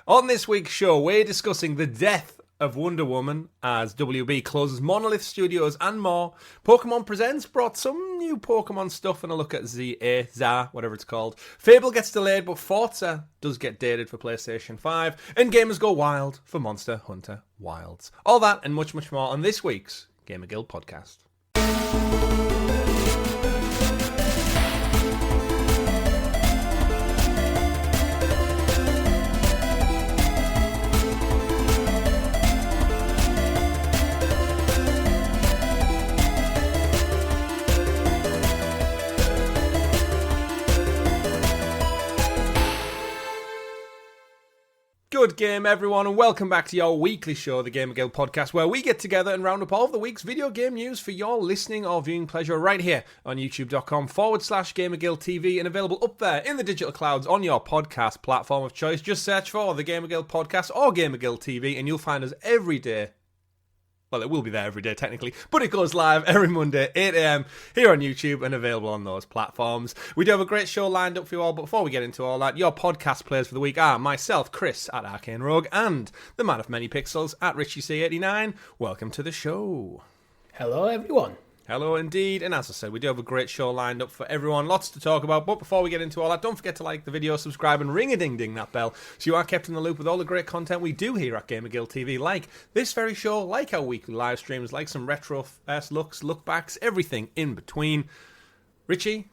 On this week's show, we're discussing the death of Wonder Woman as WB closes Monolith Studios and more. Pokemon Presents brought some new Pokemon stuff and a look at Z, whatever it's called. Fable gets delayed, but Forza does get dated for PlayStation 5. And gamers go wild for Monster Hunter Wilds. All that and much, much more on this week's GamerGuild Podcast. Good game, everyone, and welcome back to your weekly show, the GamerGuild Podcast, where we get together and round up all of the week's video game news for your listening or viewing pleasure right here on youtube.com/GamerGuildTV and available up there in the digital clouds on your podcast platform of choice. Just search for the GamerGuild Podcast or GamerGuild TV and you'll find us every day. Well, it will be there every day, technically, but it goes live every Monday, 8 a.m, here on YouTube and available on those platforms. We do have a great show lined up for you all, but before we get into all that, your podcast players for the week are myself, Chris, at Arcane Rogue, and the man of many pixels, at RichieC89. Welcome to the show. Hello, everyone. Hello indeed, and as I said, we do have a great show lined up for everyone, lots to talk about, but before we get into all that, don't forget to like the video, subscribe, and ring-a-ding-ding that bell, so you are kept in the loop with all the great content we do here at GamerGuild TV, like this very show, like our weekly live streams, like some retro first looks, look-backs, everything in between. Richie,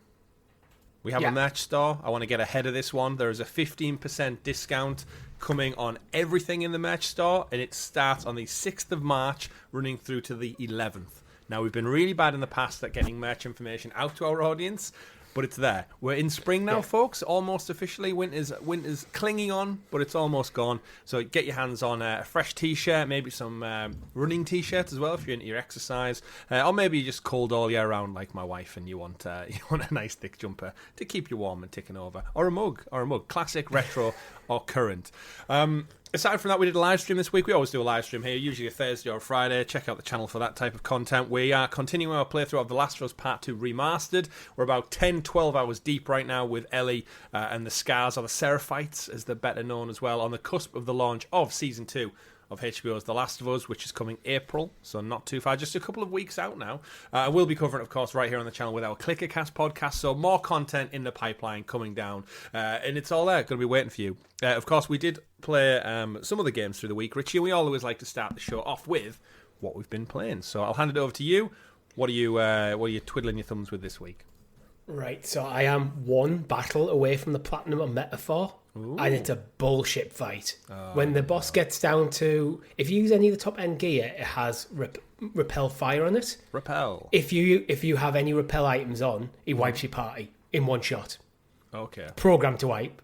we have a merch store. I want to get ahead of this one. There is a 15% discount coming on everything in the merch store, and it starts on the 6th of March, running through to the 11th. Now, we've been really bad in the past at getting merch information out to our audience, but it's there. We're in spring now, folks, almost officially. Winter's clinging on, but it's almost gone. So get your hands on a fresh T-shirt, maybe some running T-shirts as well if you're into your exercise. Or maybe you're just cold all year round like my wife and you want a nice thick jumper to keep you warm and ticking over. Or a mug, classic, retro, or current. Aside from that, we did a live stream this week. We always do a live stream here, usually a Thursday or a Friday. Check out the channel for that type of content. We are continuing our playthrough of The Last of Us Part 2 Remastered. We're about 10-12 hours deep right now with Ellie and the Scars, or the Seraphites, as they're better known as well, on the cusp of the launch of Season 2 of HBO's The Last of Us, which is coming April, so not too far, just a couple of weeks out now. We'll be covering, of course, right here on the channel with our ClickerCast podcast, so more content in the pipeline coming down, and it's all there, going to be waiting for you. Of course, we did play some of the games through the week, Richie, and we always like to start the show off with what we've been playing, so I'll hand it over to you. What are you twiddling your thumbs with this week? Right, so I am one battle away from the platinum of Metaphor. Ooh. And it's a bullshit fight. When the boss gets down to... If you use any of the top-end gear, it has repel fire on it. Repel. If you have any repel items on, it wipes your party in one shot. Okay. Programmed to wipe.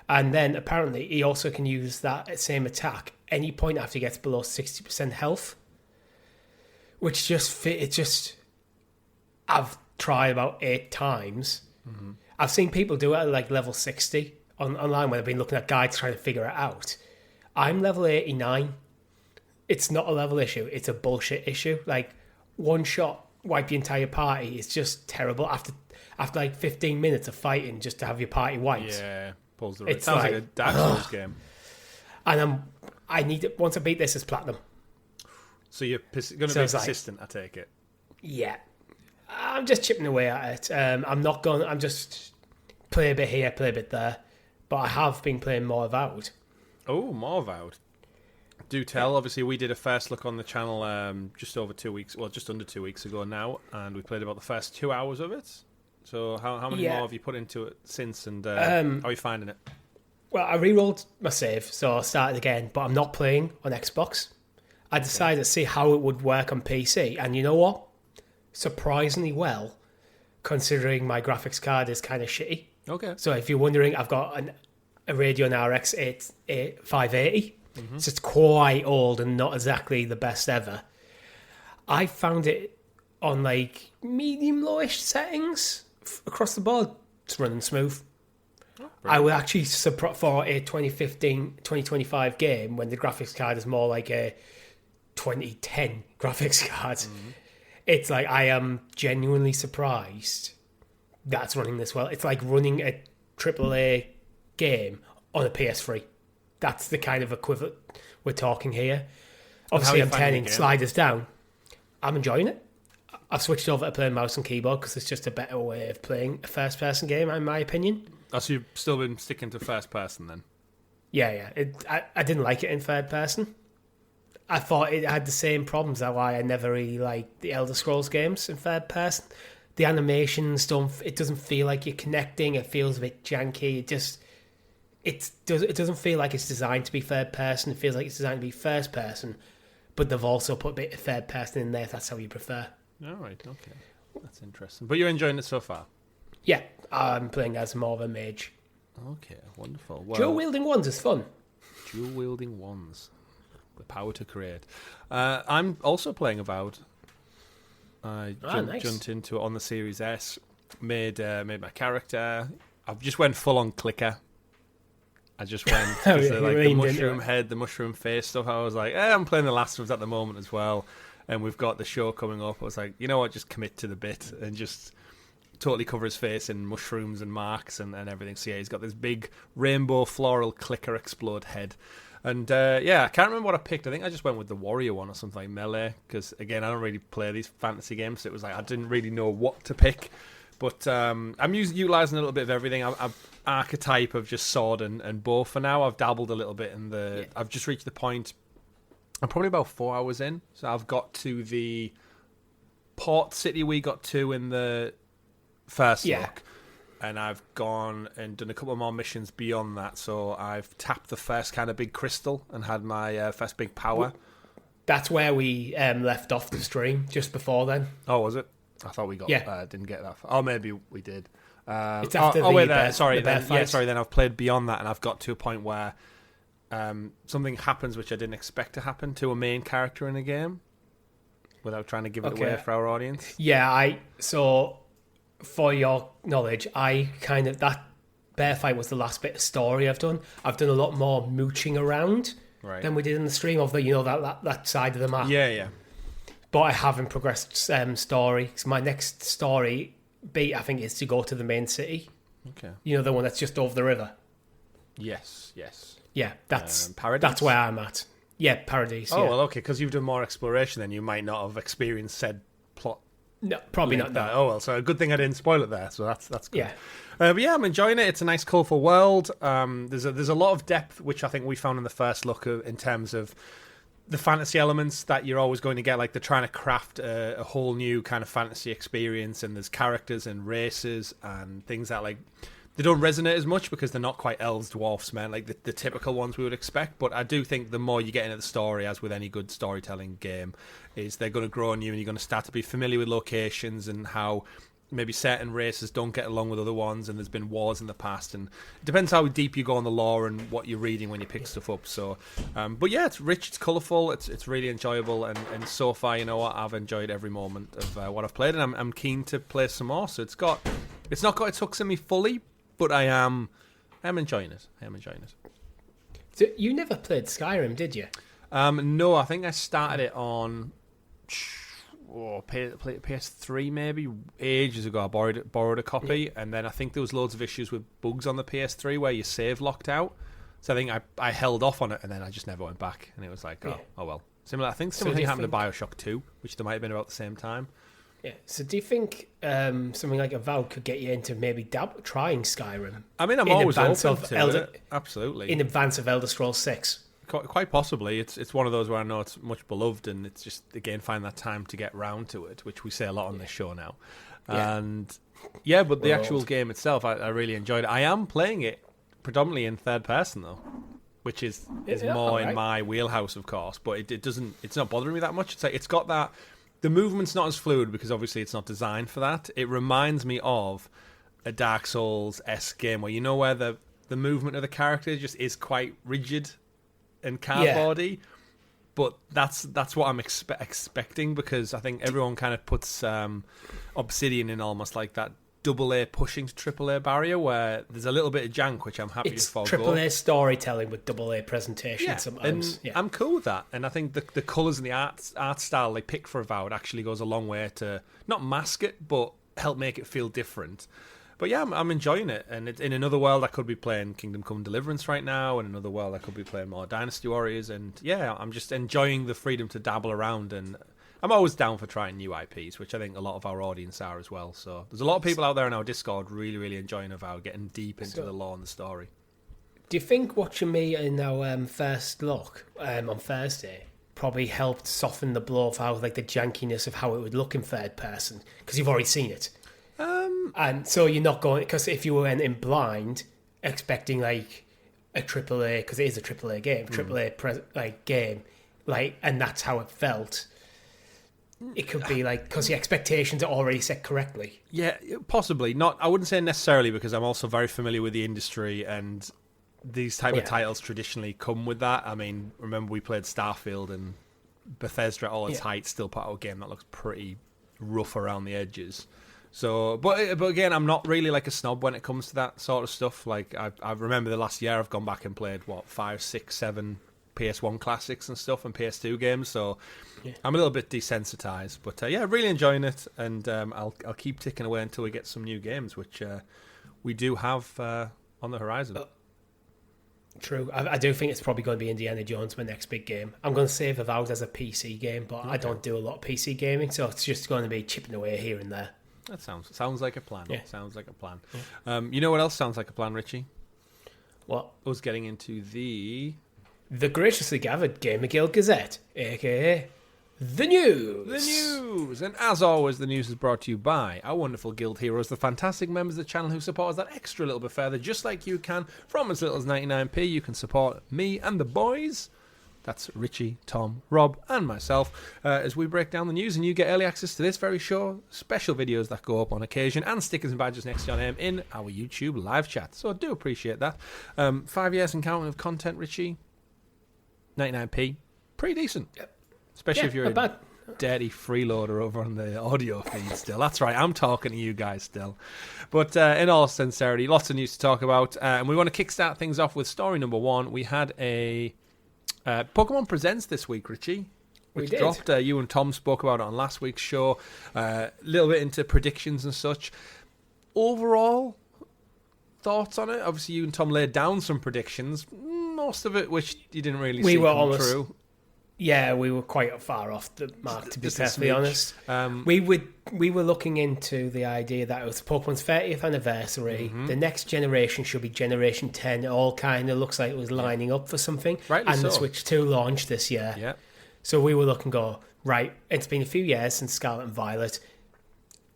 And then, apparently, he also can use that same attack any point after he gets below 60% health. Which I've tried about 8 times. Mm-hmm. I've seen people do it at like level 60 online when I've been looking at guides trying to figure it out. I'm level 89. It's not a level issue. It's a bullshit issue. Like, one shot, wipe your entire party. It's just terrible. After like 15 minutes of fighting just to have your party wiped. Yeah, pulls the road. It sounds like a Dark Souls game. And I need it once I beat this as platinum. So you're going to be persistent, I take it. Yeah. I'm just chipping away at it. I'm just play a bit here, play a bit there. But I have been playing more Avowed. Oh, more Avowed. Do tell. Yeah. Obviously, we did a first look on the channel just under 2 weeks ago now, and we played about the first 2 hours of it. So how many more have you put into it since, and how are you finding it? Well, I re-rolled my save, so I started again, but I'm not playing on Xbox. I decided to see how it would work on PC, and you know what? Surprisingly well, considering my graphics card is kind of shitty. Okay. So if you're wondering, I've got a Radeon RX 580, so it's quite old and not exactly the best ever. I found it on like medium-lowish settings across the board. It's running smooth. Oh, I would actually support for a 2025 game when the graphics card is more like a 2010 graphics card. Mm-hmm. It's like I am genuinely surprised that's running this well. It's like running a AAA game on a PS3. that's the kind of equivalent we're talking here. Obviously, I'm turning sliders down. I'm enjoying it. I've switched over to playing mouse and keyboard because it's just a better way of playing a first-person game, in my opinion. Oh, so you've still been sticking to first-person then? Yeah. I didn't like it in third-person. I thought it had the same problems. That's why I never really liked the Elder Scrolls games in third-person. The animations it doesn't feel like you're connecting. It feels a bit janky. It doesn't feel like it's designed to be third-person. It feels like it's designed to be first-person. But they've also put a bit of third-person in there if that's how you prefer. All right, okay. That's interesting. But you're enjoying it so far? Yeah, I'm playing as more of a mage. Okay, wonderful. Well, dual-wielding wands is fun. Dual-wielding wands. The power to create. I'm also playing Avowed. I jumped into it on the Series S. Made my character. I've just went full-on clicker. I just went the mushroom head, the mushroom face stuff. I was like, I'm playing The Last of Us at the moment as well. And we've got the show coming up. I was like, you know what, just commit to the bit and just totally cover his face in mushrooms and marks and everything. So yeah, he's got this big rainbow floral clicker explode head. And I can't remember what I picked. I think I just went with the warrior one or something like melee. Because again, I don't really play these fantasy games. So it was like I didn't really know what to pick. But I'm utilising a little bit of everything. I'm archetype of just sword and bow for now. I've dabbled a little bit in the... I've just reached the point... I'm probably about 4 hours in. So I've got to the port city we got to in the first look. And I've gone and done a couple more missions beyond that. So I've tapped the first kind of big crystal and had my first big power. That's where we left off the stream, just before then. Oh, was it? I thought we got didn't get that far. Oh, maybe we did. It's after then I've played beyond that and I've got to a point where something happens which I didn't expect to happen to a main character in a game without trying to give it away for our audience. Yeah, so for your knowledge, that bear fight was the last bit of story I've done. I've done a lot more mooching around than we did in the stream of that side of the map. Yeah. But I haven't progressed story. So my next story beat, I think, is to go to the main city. Okay. You know, the one that's just over the river. Yes. Yeah, that's Paradise? That's where I'm at. Yeah, Paradise. Oh, well, okay, because you've done more exploration, then you might not have experienced said plot. No, probably not. That. Oh well, so a good thing I didn't spoil it there. So that's good. Yeah. But yeah, I'm enjoying it. It's a nice, colourful world. There's a lot of depth, which I think we found in the first look in terms of the fantasy elements that you're always going to get. Like they're trying to craft a whole new kind of fantasy experience, and there's characters and races and things that like they don't resonate as much because they're not quite elves, dwarfs, men, like the typical ones we would expect. But I do think the more you get into the story, as with any good storytelling game, is they're going to grow on you and you're going to start to be familiar with locations and how maybe certain races don't get along with other ones, and there's been wars in the past, and it depends how deep you go on the lore and what you're reading when you pick stuff up. So but yeah, it's rich, it's colourful, it's really enjoyable, and so far, you know what, I've enjoyed every moment of what I've played, and I'm keen to play some more. So it's not got its hooks in me fully, but I am enjoying it. So you never played Skyrim, did you? No, I think I started it on PS3 maybe ages ago. I borrowed a copy, and then I think there was loads of issues with bugs on the PS3 where your save locked out. So I think I held off on it, and then I just never went back. And it was like, oh well. Similar thing happened to Bioshock 2, which they might have been about the same time. Yeah. So do you think something like Avowed could get you into maybe trying Skyrim? I mean, I'm always open to it. Absolutely. In advance of Elder Scrolls 6. Quite possibly. It's one of those where I know it's much beloved, and it's just, again, find that time to get round to it, which we say a lot on this show now. Yeah. And yeah, but the actual game itself, I really enjoyed it. I am playing it predominantly in third person, though, which is more in my wheelhouse, of course, but it's not bothering me that much. It's got that... The movement's not as fluid because obviously it's not designed for that. It reminds me of a Dark Souls-esque game where where the movement of the character just is quite rigid and cardboardy. But that's what I'm expecting, because I think everyone kind of puts Obsidian in almost like that AA pushing to AAA barrier where there's a little bit of jank, which I'm happy to forgo. AAA storytelling with AA presentation sometimes. And I'm cool with that. And I think the colours and the art style they pick for Avowed actually goes a long way to not mask it, but help make it feel different. But yeah, I'm enjoying it. And in another world, I could be playing Kingdom Come Deliverance right now. In another world, I could be playing more Dynasty Warriors. And yeah, I'm just enjoying the freedom to dabble around. And I'm always down for trying new IPs, which I think a lot of our audience are as well. So there's a lot of people out there in our Discord really, really enjoying Avowed, getting deep into the lore and the story. Do you think watching me in our first look on Thursday probably helped soften the blow of how, like, the jankiness of how it would look in third person? Because you've already seen it. And so you're not going... Because if you went in blind, expecting, like, a AAA... Because it is a AAA game. Game. Like, and that's how it felt. It could be, like... Because the expectations are already set correctly. Yeah, possibly. Not. I wouldn't say necessarily, because I'm also very familiar with the industry, and these type of titles traditionally come with that. I mean, remember we played Starfield, and Bethesda at all its height still put out a game that looks pretty rough around the edges. So, but again, I'm not really like a snob when it comes to that sort of stuff. Like, I remember the last year I've gone back and played 5, 6, 7 PS1 classics and stuff and PS2 games. So I'm a little bit desensitized, but yeah, really enjoying it, and I'll keep ticking away until we get some new games, which we do have on the horizon. True. I do think it's probably going to be Indiana Jones, my next big game. I'm going to save Avowed as a PC game, but I don't do a lot of PC gaming, so it's just going to be chipping away here and there. That sounds like a plan. Yeah. Sounds like a plan. Yeah. You know what else sounds like a plan, Richie? What? Us getting into the graciously gathered GamerGuild Gazette, aka the news. The news! And as always, the news is brought to you by our wonderful guild heroes, the fantastic members of the channel who support us that extra little bit further, just like you can. From as little as 99p, you can support me and the boys. That's Richie, Tom, Rob, and myself, as we break down the news, and you get early access to this very show, special videos that go up on occasion, and stickers and badges next to your name in our YouTube live chat. So I do appreciate that. 5 years and counting of content, Richie. 99p. Pretty decent. Yep. Especially if you're a dirty freeloader over on the audio feed still. That's right, I'm talking to you guys still. But in all sincerity, lots of news to talk about. And we want to kickstart things off with story number 1. We had a Pokemon Presents this week, Richie. Which dropped. You and Tom spoke about it on last week's show. A little bit into predictions and such. Overall, thoughts on it? Obviously, you and Tom laid down some predictions. Most of it, which you didn't really see come true. Yeah, we were quite far off the mark, to be perfectly honest. We were looking into the idea that it was Pokemon's 30th anniversary. Mm-hmm. The next generation should be Generation 10. It all kind of looks like it was lining up for something. Rightly and so. the Switch 2 launched this year. Yeah. So we were looking, right, it's been a few years since Scarlet and Violet.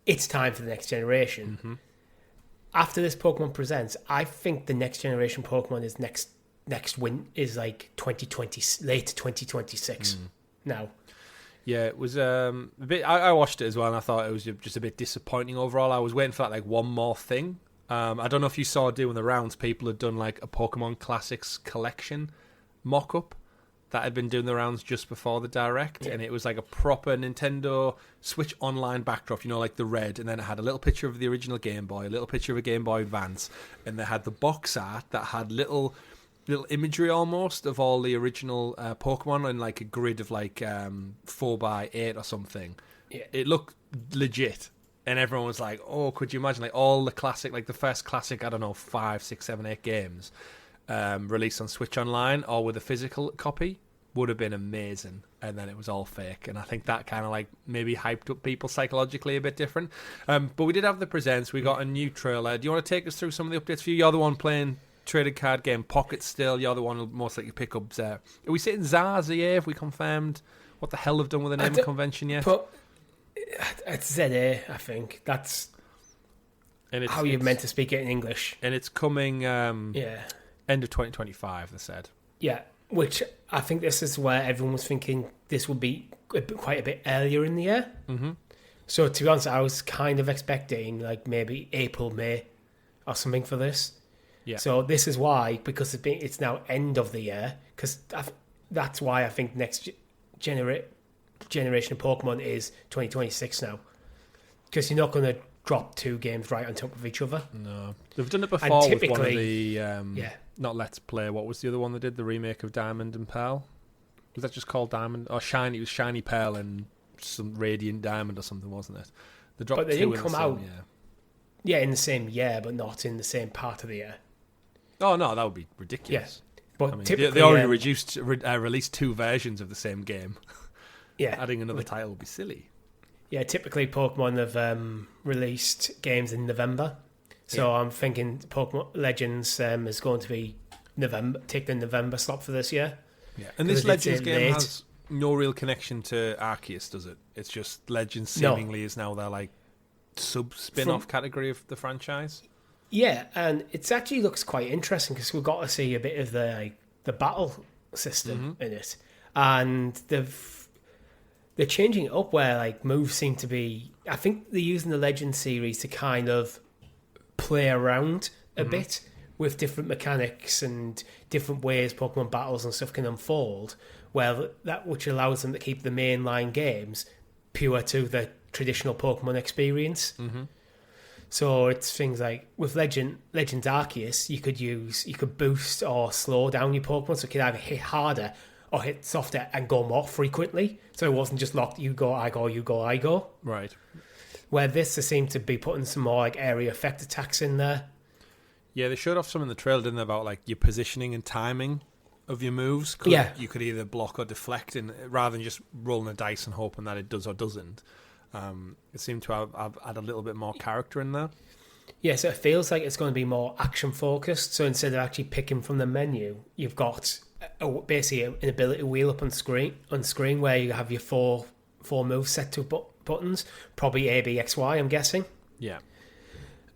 It's time for the next generation. Mm-hmm. After this Pokemon Presents, I think the next generation Pokemon is next win is like 2020, late 2026 now. Yeah, it was a bit. I watched it as well, and I thought it was just a bit disappointing overall. I was waiting for that like one more thing. I don't know if you saw doing the rounds. People had done like a Pokemon Classics collection mock-up that had been doing the rounds just before the Direct, and it was like a proper Nintendo Switch Online backdrop, you know, like the red, and then it had a little picture of the original Game Boy, a little picture of a Game Boy Advance, and they had the box art that had little imagery almost of all the original Pokemon in like a grid of like 4x8 or something. Yeah. It looked legit, and everyone was like, oh, could you imagine like all the classic, like the first classic, I don't know, 5, 6, 7, 8 games released on Switch Online or with a physical copy? Would have been amazing. And then it was all fake, and I think that kind of like maybe hyped up people psychologically a bit different. But we did have the presents. We got a new trailer. Do you want to take us through some of the updates for you? You're the one playing trading card game Pocket still. You're the one who'll most likely pick up Are we sitting ZA? Have we confirmed what the hell they've done with the naming convention yet? But it's ZA, I think. That's how you're meant to speak it in English. And it's coming end of 2025, they said. Yeah, which I think this is where everyone was thinking this would be quite a bit earlier in the year. Mm-hmm. So to be honest, I was kind of expecting like maybe April, May or something for this. Yeah. So this is why, because it's now end of the year, because that's why I think next generation of Pokemon is 2026 now. Because you're not going to drop 2 games right on top of each other. No. They've done it before with one of the... not Let's Play. What was the other one they did? The remake of Diamond and Pearl? Was that just called Diamond? Or Shiny? It was Shiny Pearl and some Radiant Diamond or something, wasn't it? They dropped but they 2 didn't come out. Yeah, in the same year, but not in the same part of the year. Oh no, that would be ridiculous. Yeah, but I mean, typically they already released 2 versions of the same game. Yeah, adding another title would be silly. Yeah, typically Pokemon have released games in November, so I'm thinking Pokemon Legends is going to be take the November slot for this year. Yeah, and this Legends game has no real connection to Arceus, does it? It's just Legends seemingly is now their like sub spin-off category of the franchise. Yeah, and it actually looks quite interesting because we've got to see a bit of the battle system in it, and they're changing it up where like moves seem to be. I think they're using the Legend series to kind of play around a bit with different mechanics and different ways Pokemon battles and stuff can unfold. Well, that which allows them to keep the mainline games pure to the traditional Pokemon experience. So it's things like with Legends Arceus, you could boost or slow down your Pokemon, so you could either hit harder or hit softer and go more frequently. So it wasn't just locked, you go, I go, you go, I go. Right. Where they seem to be putting some more like area effect attacks in there. Yeah, they showed off some in the trailer, didn't they, about like your positioning and timing of your moves. You could either block or deflect, rather than just rolling a dice and hoping that it does or doesn't. It seemed to have add a little bit more character in there. Yeah, so it feels like it's going to be more action focused. So instead of actually picking from the menu, you've got basically an ability wheel up on screen where you have your four moves set to buttons, probably A, B, X, Y, I'm guessing. Yeah.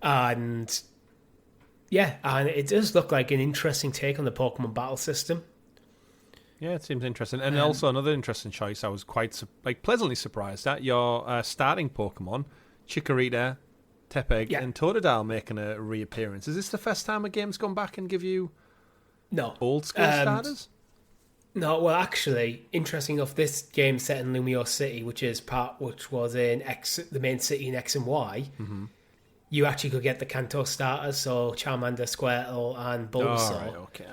And it does look like an interesting take on the Pokemon battle system. Yeah, it seems interesting. And also another interesting choice I was quite pleasantly surprised at, your starting Pokemon, Chikorita, Tepig, and Totodile making a reappearance. Is this the first time a game's gone back and give you old school starters? No, well, actually, interesting enough, this game set in Lumiose City, which was in the main city in X and Y. You actually could get the Kanto starters, so Charmander, Squirtle, and Bulbasaur. Oh, right, okay.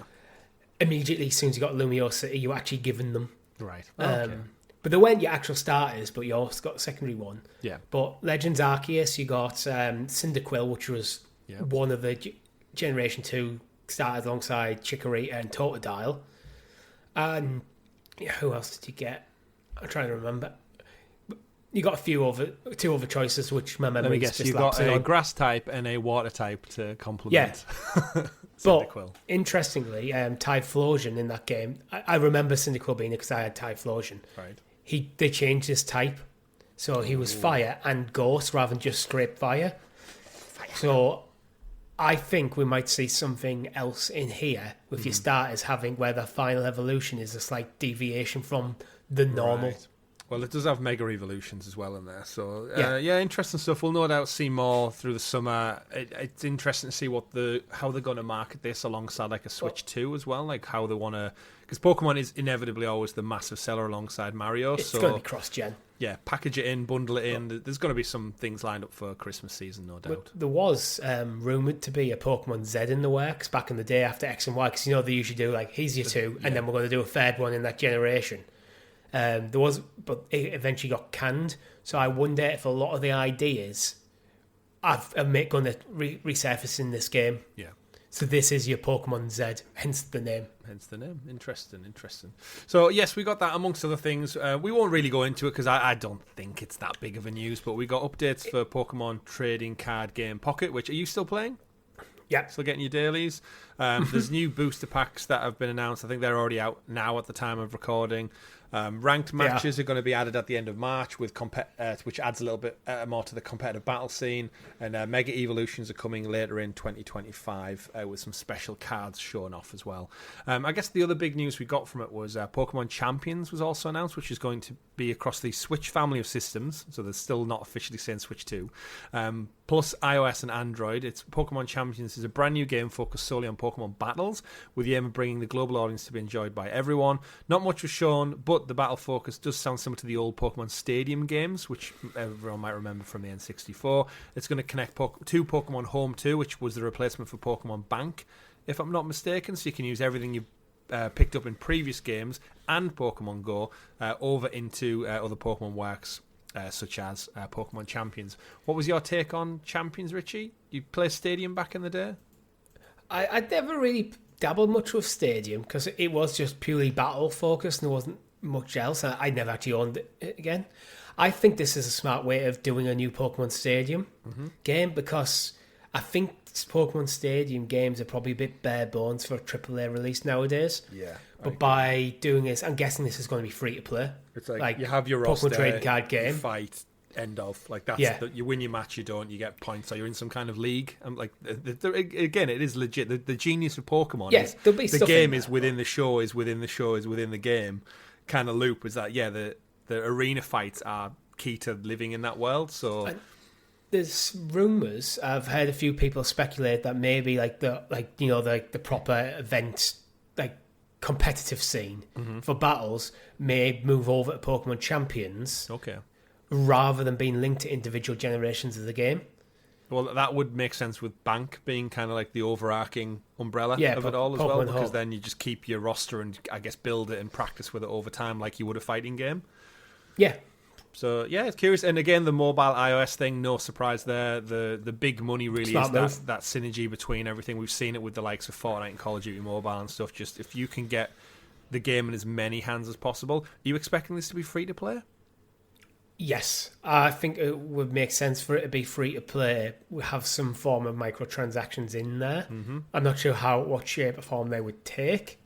Immediately, as soon as you got Lumiose City, you actually given them. Right. Okay. But they weren't your actual starters, but you also got a secondary one. Yeah. But Legends Arceus, you got Cyndaquil, which was one of the Generation 2 starters alongside Chikorita and Totodile. And who else did you get? I'm trying to remember. You got two other choices, which my memory is just you got a grass type and a water type to complement. Yeah. But interestingly, Typhlosion in that game, I remember Cyndaquil being it because I had Typhlosion. Right. They changed his type, so he was fire and ghost rather than just straight fire. So I think we might see something else in here with your starters having where the final evolution is a slight deviation from the normal. Right. Well, it does have Mega Evolutions as well in there. So, interesting stuff. We'll no doubt see more through the summer. It's interesting to see how they're going to market this alongside like a Switch 2 as well, like how they want to... Because Pokemon is inevitably always the massive seller alongside Mario. It's going to be cross-gen. Yeah, package it in, bundle it in. There's going to be some things lined up for Christmas season, no doubt. There was rumoured to be a Pokemon Z in the works back in the day after X and Y, because they usually do like, here's your two, and then we're going to do a third one in that generation. There was, but it eventually got canned. So I wonder if a lot of the ideas are going to resurface in this game. Yeah. So this is your Pokemon Z, hence the name. Interesting. So yes, we got that amongst other things. We won't really go into it because I don't think it's that big of a news. But we got updates for Pokemon trading card game Pocket. Which are you still playing? Yeah. Still getting your dailies. There's new booster packs that have been announced. I think they're already out now at the time of recording. Ranked matches are going to be added at the end of March, with which adds a little bit more to the competitive battle scene. And Mega Evolutions are coming later in 2025 with some special cards shown off as well. I guess the other big news we got from it was Pokemon Champions was also announced, which is going to be across the Switch family of systems. So they're still not officially saying Switch 2. Plus iOS and Android. It's Pokemon Champions is a brand new game focused solely on Pokemon battles, with the aim of bringing the global audience to be enjoyed by everyone. Not much was shown, but the battle focus does sound similar to the old Pokemon Stadium games, which everyone might remember from the N64. It's going to connect to Pokemon Home 2, which was the replacement for Pokemon Bank, if I'm not mistaken, so you can use everything you've picked up in previous games and Pokemon Go over into other Pokemon works. such as Pokemon Champions. What was your take on Champions, Richie? You play Stadium back in the day? I never really dabbled much with Stadium because it was just purely battle focused and there wasn't much else. I never actually owned it again. I think this is a smart way of doing a new Pokemon Stadium game because I think Pokemon Stadium games are probably a bit bare bones for a AAA release nowadays. Yeah. But by doing this, I'm guessing this is going to be free to play. It's like you have your roster, Pokemon trading card game, you fight, end of. Like that's you win your match, you don't, you get points, or you're in some kind of league. And like again, it is legit. The genius of Pokemon is the game is within the show, is within the show, is within the game. Kind of loop is that the arena fights are key to living in that world. So there's rumours. I've heard a few people speculate that maybe the proper event competitive scene for battles may move over to Pokemon Champions. Okay. Rather than being linked to individual generations of the game. Well, that would make sense with Bank being kind of like the overarching umbrella of it all as well, because then you just keep your roster and I guess build it and practice with it over time like you would a fighting game. Yeah. So, yeah, it's curious. And again, the mobile iOS thing, no surprise there. The big money really is that synergy between everything. We've seen it with the likes of Fortnite and Call of Duty Mobile and stuff. Just if you can get the game in as many hands as possible. Are you expecting this to be free to play? Yes, I think it would make sense for it to be free to play. We have some form of microtransactions in there. I'm not sure what shape or form they would take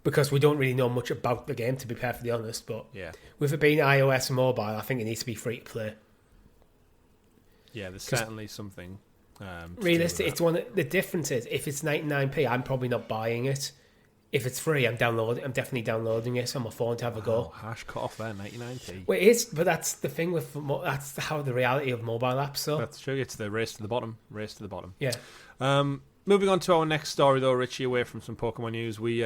because we don't really know much about the game, to be perfectly honest. But with it being iOS and mobile, I think it needs to be free to play. Yeah, there's certainly something. Realistic, it's one. The difference is if it's 99p, I'm probably not buying it. If it's free, I'm definitely downloading it on my phone to have a go. Hash cut off there, 99p. Well, it is, but that's the thing that's how the reality of mobile apps. So that's true. It's the race to the bottom. Yeah. Moving on to our next story, though, Richie. Away from some Pokemon news, we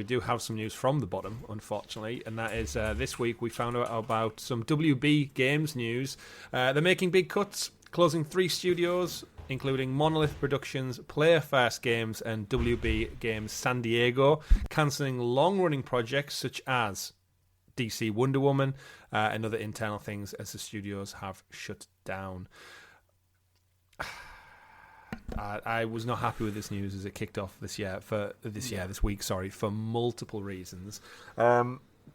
do have some news from the bottom, unfortunately, and that is this week we found out about some WB Games news. They're making big cuts, closing 3 studios, including Monolith Productions, Player First Games, and WB Games San Diego, cancelling long-running projects such as DC Wonder Woman and other internal things as the studios have shut down. I was not happy with this news as it kicked off this week, for multiple reasons.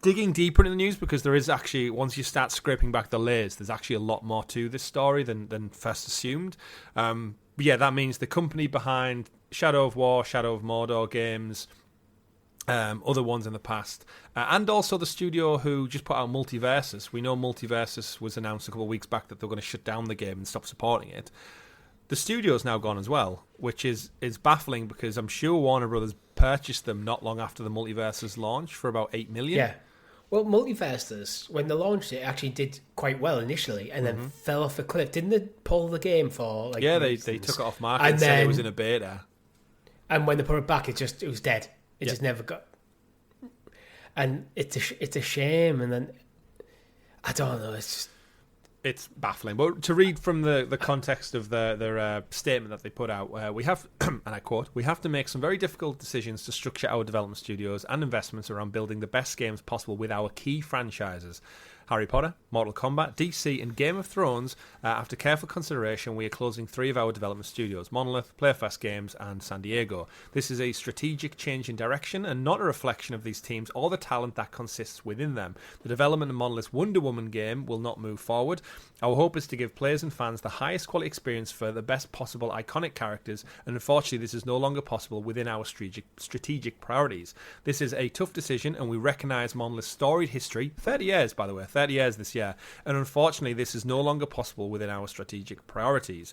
Digging deeper into the news, because there is actually, once you start scraping back the layers, there's actually a lot more to this story than first assumed. That means the company behind Shadow of War, Shadow of Mordor games, other ones in the past, and also the studio who just put out Multiversus. We know Multiversus was announced a couple of weeks back that they're going to shut down the game and stop supporting it. The studio's now gone as well, which is baffling because I'm sure Warner Brothers purchased them not long after the Multiversus launch for about $8 million. Yeah. Well, Multiversus, when they launched it, actually did quite well initially and then fell off a cliff. Didn't they pull the game for they took it off market and said it was in a beta. And when they put it back, it was dead. It just never got... And it's a shame. And then, I don't know, it's baffling. But to read from the context of their statement that they put out, we have, and I quote, "We have to make some very difficult decisions to structure our development studios and investments around building the best games possible with our key franchises. Harry Potter, Mortal Kombat, DC, and Game of Thrones. After careful consideration, we are closing 3 of our development studios, Monolith, Playfast Games, and San Diego. This is a strategic change in direction and not a reflection of these teams or the talent that consists within them. The development of Monolith's Wonder Woman game will not move forward. Our hope is to give players and fans the highest quality experience for the best possible iconic characters, and unfortunately this is no longer possible within our strategic priorities. This is a tough decision, and we recognise Monolith's storied history, 30 years by the way, 30 years this year, and unfortunately this is no longer possible within our strategic priorities.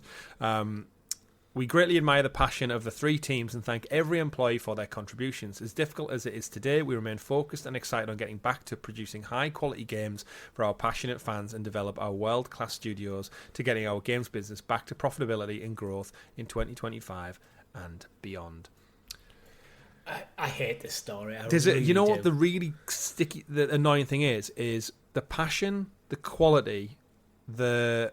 We greatly admire the passion of the 3 teams and thank every employee for their contributions. As difficult as it is today, we remain focused and excited on getting back to producing high-quality games for our passionate fans and develop our world-class studios to getting our games business back to profitability and growth in 2025 and beyond." I hate this story. What the really the annoying thing is the passion, the quality, the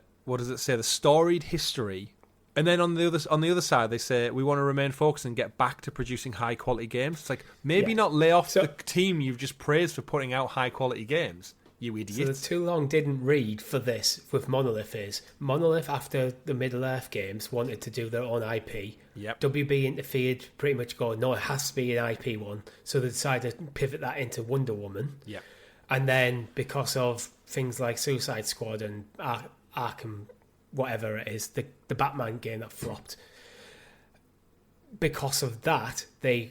storied history. And then on the other side, they say we want to remain focused and get back to producing high quality games. It's like maybe not lay off the team you've just praised for putting out high quality games. You So idiot. the too long didn't read for this with Monolith is Monolith, after the Middle-earth games, wanted to do their own IP. Yep. WB interfered, pretty much going, no, it has to be an IP one. So they decided to pivot that into Wonder Woman. Yep. And then because of things like Suicide Squad and Arkham, whatever it is, the Batman game that flopped, because of that,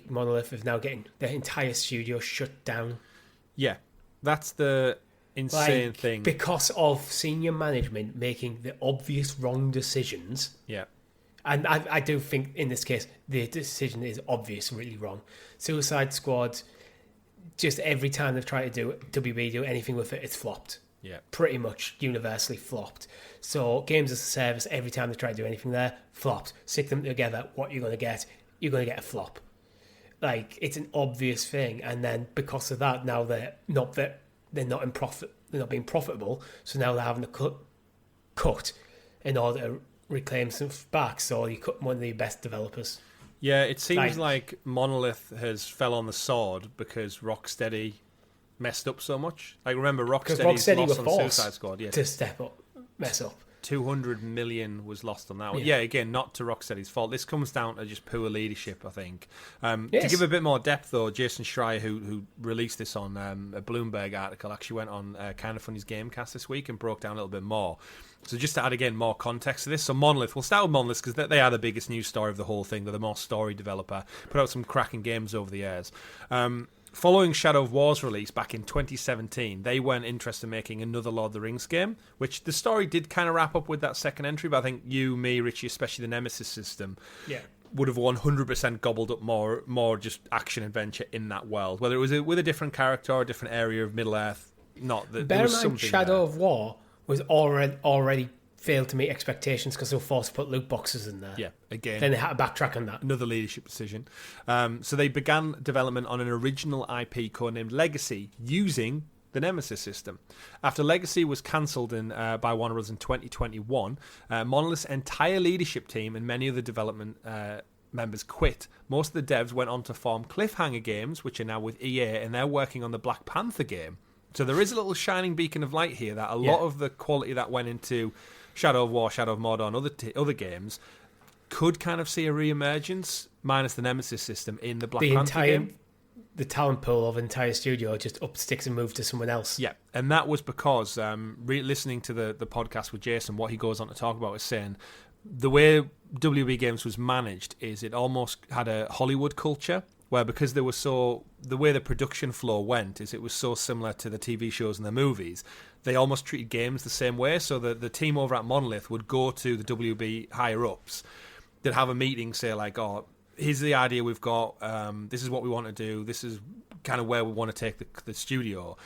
Monolith is now getting their entire studio shut down. Yeah. That's the insane thing. Because of senior management making the obvious wrong decisions. Yeah. And I do think in this case the decision is obvious, really wrong. Suicide Squad, just every time they've tried to do anything with it, it's flopped. Yeah. Pretty much universally flopped. So games as a service, every time they try to do anything there, flopped. Stick them together, what you're going to get? You're going to get a flop. Like, it's an obvious thing. And then because of that, now they're not in profit. They're not being profitable. So now they're having to cut in order to reclaim some back. So you cut one of the best developers. Yeah, it seems like Monolith has fell on the sword because Rocksteady messed up so much. Like, remember, Rocksteady's lost on Suicide Squad. Yeah, to step up, mess up. 200 million was lost on that one. Yeah, again, not to Rocksteady's fault. This comes down to just poor leadership, I think. To give a bit more depth, though, Jason Schreier, who released this on a Bloomberg article, actually went on Kind of Funny's Gamecast this week and broke down a little bit more. So just to add, again, more context to this. So Monolith, we'll start with Monolith because they are the biggest news story of the whole thing. They're the more story developer. Put out some cracking games over the years. Following Shadow of War's release back in 2017, they weren't interested in making another Lord of the Rings game, which the story did kind of wrap up with that second entry, but I think you, me, Richie, especially the Nemesis system, would have 100% gobbled up more just action-adventure in that world, whether it was with a different character or a different area of Middle-earth. Bear in mind, Shadow of War was already failed to meet expectations because they were forced to put loot boxes in there. Yeah, again. Then they had to backtrack on that. Another leadership decision. So they began development on an original IP codenamed Legacy using the Nemesis system. After Legacy was cancelled by Warner Bros. In 2021, Monolith's entire leadership team and many of the development members quit. Most of the devs went on to form Cliffhanger Games, which are now with EA, and they're working on the Black Panther game. So there is a little shining beacon of light here that a lot of the quality that went into Shadow of War, Shadow of Mordor, and other games could kind of see a re-emergence, minus the Nemesis system, in the Black Panther game. The talent pool of the entire studio just up sticks and moved to someone else. Yeah, and that was because, listening to the podcast with Jason, what he goes on to talk about is saying the way WB Games was managed is it almost had a Hollywood culture, where because they were the way the production flow went is it was so similar to the TV shows and the movies, they almost treated games the same way. So the team over at Monolith would go to the WB higher-ups, they'd have a meeting, say like, oh, here's the idea we've got, this is what we want to do, this is kind of where we want to take the studio.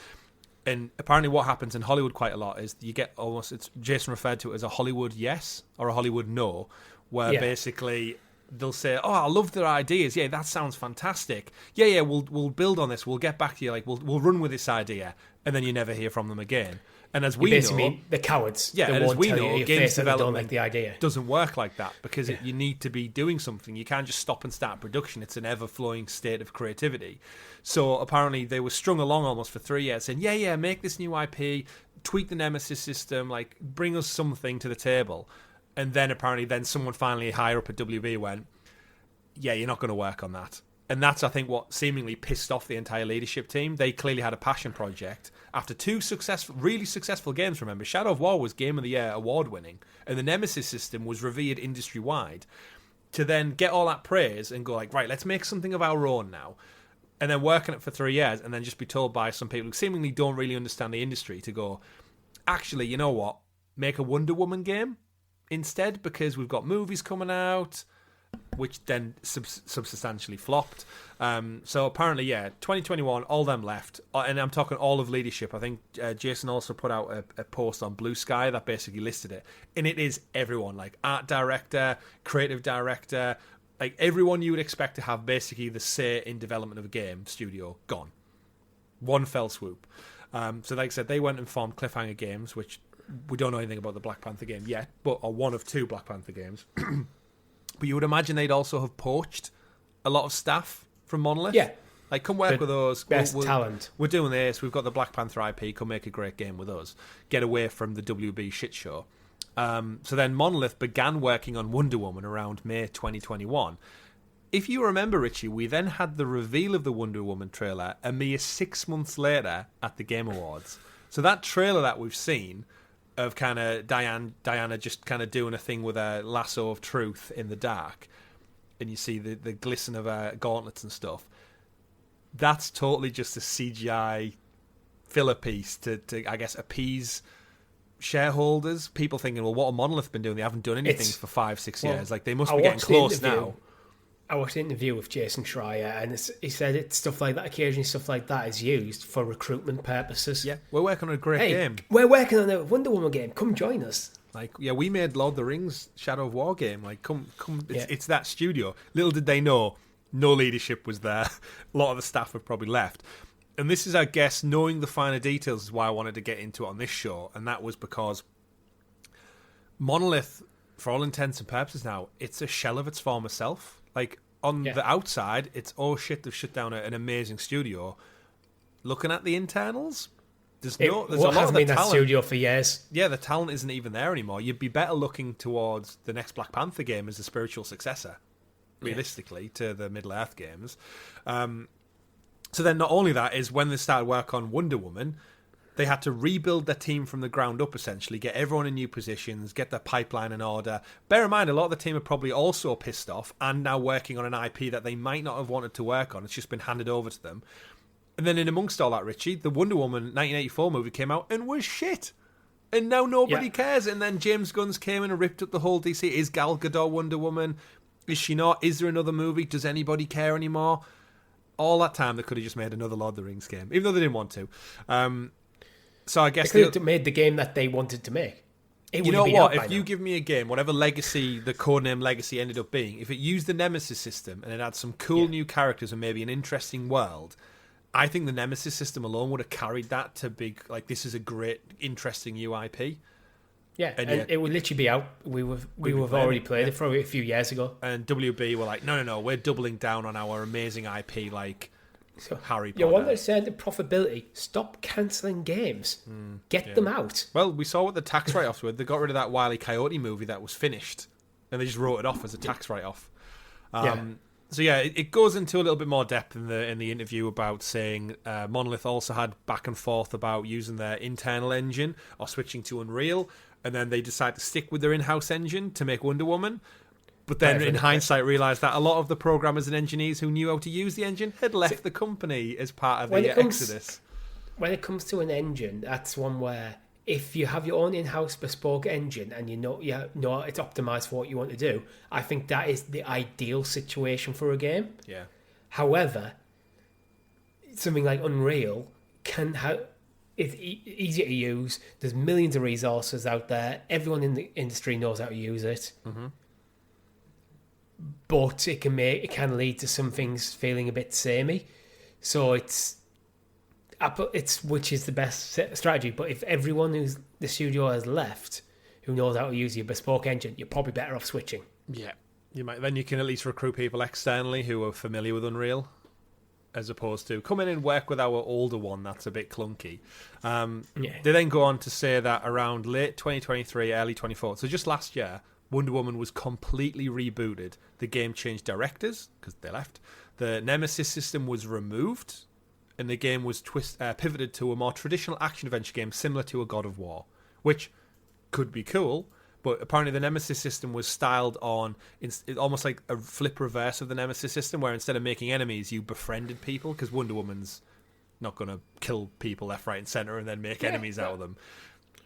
And apparently what happens in Hollywood quite a lot is you get almost, Jason referred to it as a Hollywood yes or a Hollywood no, where basically they'll say, oh, I love their ideas. Yeah, that sounds fantastic. Yeah, we'll build on this. We'll get back to you. Like, we'll run with this idea. And then you never hear from them again. And as we know... mean the cowards. Yeah, and as we know, games development don't like the idea. Doesn't work like that because you need to be doing something. You can't just stop and start production. It's an ever-flowing state of creativity. So apparently they were strung along almost for 3 years saying, yeah, make this new IP, tweak the Nemesis system, like, bring us something to the table. And then apparently someone finally higher up at WB went, yeah, you're not going to work on that. And that's, I think, what seemingly pissed off the entire leadership team. They clearly had a passion project. After two really successful games, remember, Shadow of War was Game of the Year award-winning, and the Nemesis system was revered industry-wide. To then get all that praise and go like, right, let's make something of our own now. And then work on it for 3 years and then just be told by some people who seemingly don't really understand the industry to go, actually, you know what? Make a Wonder Woman game instead because we've got movies coming out, which then substantially flopped. So apparently, 2021, all them left. And I'm talking all of leadership. I think Jason also put out a post on Blue Sky that basically listed it. And it is everyone, like art director, creative director, like everyone you would expect to have basically the say in development of a game studio, gone. One fell swoop. So like I said, they went and formed Cliffhanger Games, which we don't know anything about the Black Panther game yet, but are one of two Black Panther games. But you would imagine they'd also have poached a lot of staff from Monolith. Yeah. Like, come work with us. Best talent. We're doing this. We've got the Black Panther IP. Come make a great game with us. Get away from the WB shit show. So then Monolith began working on Wonder Woman around May 2021. If you remember, Richie, we then had the reveal of the Wonder Woman trailer a mere 6 months later at the Game Awards. So that trailer that we've seen of kind of Diana just kind of doing a thing with a lasso of truth in the dark, and you see the glisten of her gauntlets and stuff, that's totally just a CGI filler piece to I guess, appease shareholders. People thinking, well, what have Monolith been doing? They haven't done anything for 5-6 years. Like, they must be getting close now. I watched an interview with Jason Schreier, and he said it's stuff like that. Occasionally, stuff like that is used for recruitment purposes. Yeah, we're working on a great game. We're working on a Wonder Woman game. Come join us. Like, yeah, we made Lord of the Rings Shadow of War game. Like, come. It's that studio. Little did they know, no leadership was there. A lot of the staff have probably left. And this is, I guess, knowing the finer details is why I wanted to get into it on this show. And that was because Monolith, for all intents and purposes now, it's a shell of its former self. Like, on the outside, it's, oh shit, they've shut down an amazing studio. Looking at the internals, there's a lot of the talent. That studio for years. Yeah, the talent isn't even there anymore. You'd be better looking towards the next Black Panther game as a spiritual successor, realistically, to the Middle-earth games. So then not only that, is when they started work on Wonder Woman, they had to rebuild their team from the ground up, essentially, get everyone in new positions, get their pipeline in order. Bear in mind, a lot of the team are probably also pissed off and now working on an IP that they might not have wanted to work on. It's just been handed over to them. And then in amongst all that, Richie, the Wonder Woman 1984 movie came out and was shit. And now nobody cares. And then James Gunn's came in and ripped up the whole DC. Is Gal Gadot Wonder Woman? Is she not? Is there another movie? Does anybody care anymore? All that time, they could have just made another Lord of the Rings game, even though they didn't want to. So I guess they could have made the game that they wanted to make. You know what? If you give me a game, whatever Legacy, the codename Legacy ended up being, if it used the Nemesis system and it had some cool new characters and maybe an interesting world, I think the Nemesis system alone would have carried that to big, like, this is a great, interesting new IP. Yeah, and it would literally be out. We've already played it probably a few years ago. And WB were like, no, we're doubling down on our amazing IP, like Harry Potter. You want to say the profitability? Stop cancelling games. Get them out. Well, we saw what the tax write-offs were. They got rid of that Wile E. Coyote movie that was finished, and they just wrote it off as a tax write-off. So yeah, it goes into a little bit more depth in the interview about saying Monolith also had back and forth about using their internal engine or switching to Unreal, and then they decided to stick with their in-house engine to make Wonder Woman. But then, in hindsight, realised that a lot of the programmers and engineers who knew how to use the engine had left the company as part of the exodus. When it comes to an engine, that's one where if you have your own in-house bespoke engine and you know it's optimised for what you want to do, I think that is the ideal situation for a game. Yeah. However, something like Unreal it's easier to use. There's millions of resources out there. Everyone in the industry knows how to use it. Mm-hmm. But it can lead to some things feeling a bit samey. So it's which is the best strategy. But if everyone who's the studio has left, who knows how to use your bespoke engine, you're probably better off switching. Yeah, you might. Then you can at least recruit people externally who are familiar with Unreal, as opposed to come in and work with our older one that's a bit clunky. They then go on to say that around late 2023, early 24, so just last year, Wonder Woman was completely rebooted. The game changed directors, because they left. The Nemesis system was removed, and the game was pivoted to a more traditional action-adventure game similar to a God of War, which could be cool, but apparently the Nemesis system was styled on almost like a flip reverse of the Nemesis system, where instead of making enemies, you befriended people, because Wonder Woman's not going to kill people left, right, and centre and then make enemies out of them.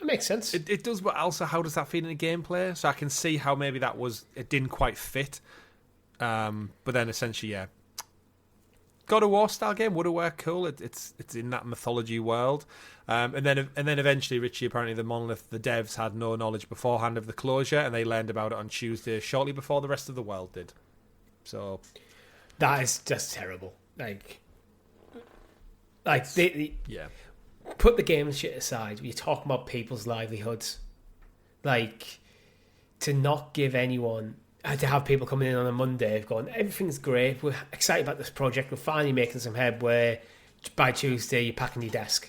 It makes sense. It does, but also how does that fit into gameplay? So I can see how maybe it didn't quite fit. But then essentially, yeah, God of War style game would have worked cool. It's in that mythology world. And then eventually, Richie, apparently the Monolith, the devs had no knowledge beforehand of the closure, and they learned about it on Tuesday, shortly before the rest of the world did. So that is just terrible. Like put the game shit aside. You're talking about people's livelihoods. Like, to not give anyone to have people coming in on a Monday going, everything's great, we're excited about this project, we're finally making some headway. By Tuesday, you're packing your desk.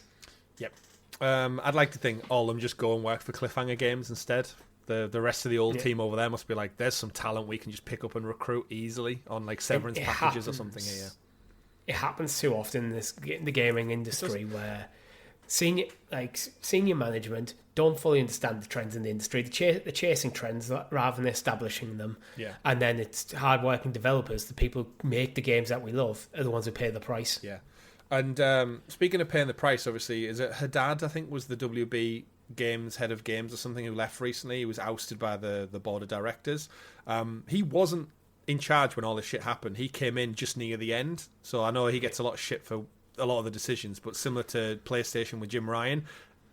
Yep. I'd like to think all of them just go and work for Cliffhanger Games instead. The rest of the old team over there must be like, there's some talent we can just pick up and recruit easily on like severance packages or something here. It happens too often in the gaming industry where senior management don't fully understand the trends in the industry. They're chasing trends rather than establishing them. Yeah. And then it's hard-working developers, the people who make the games that we love, are the ones who pay the price. Yeah. And speaking of paying the price, obviously, is it Haddad, I think, was the WB Games head of games or something who left recently? He was ousted by the board of directors. He wasn't in charge when all this shit happened. He came in just near the end. So I know he gets a lot of shit for a lot of the decisions, but similar to PlayStation with Jim Ryan,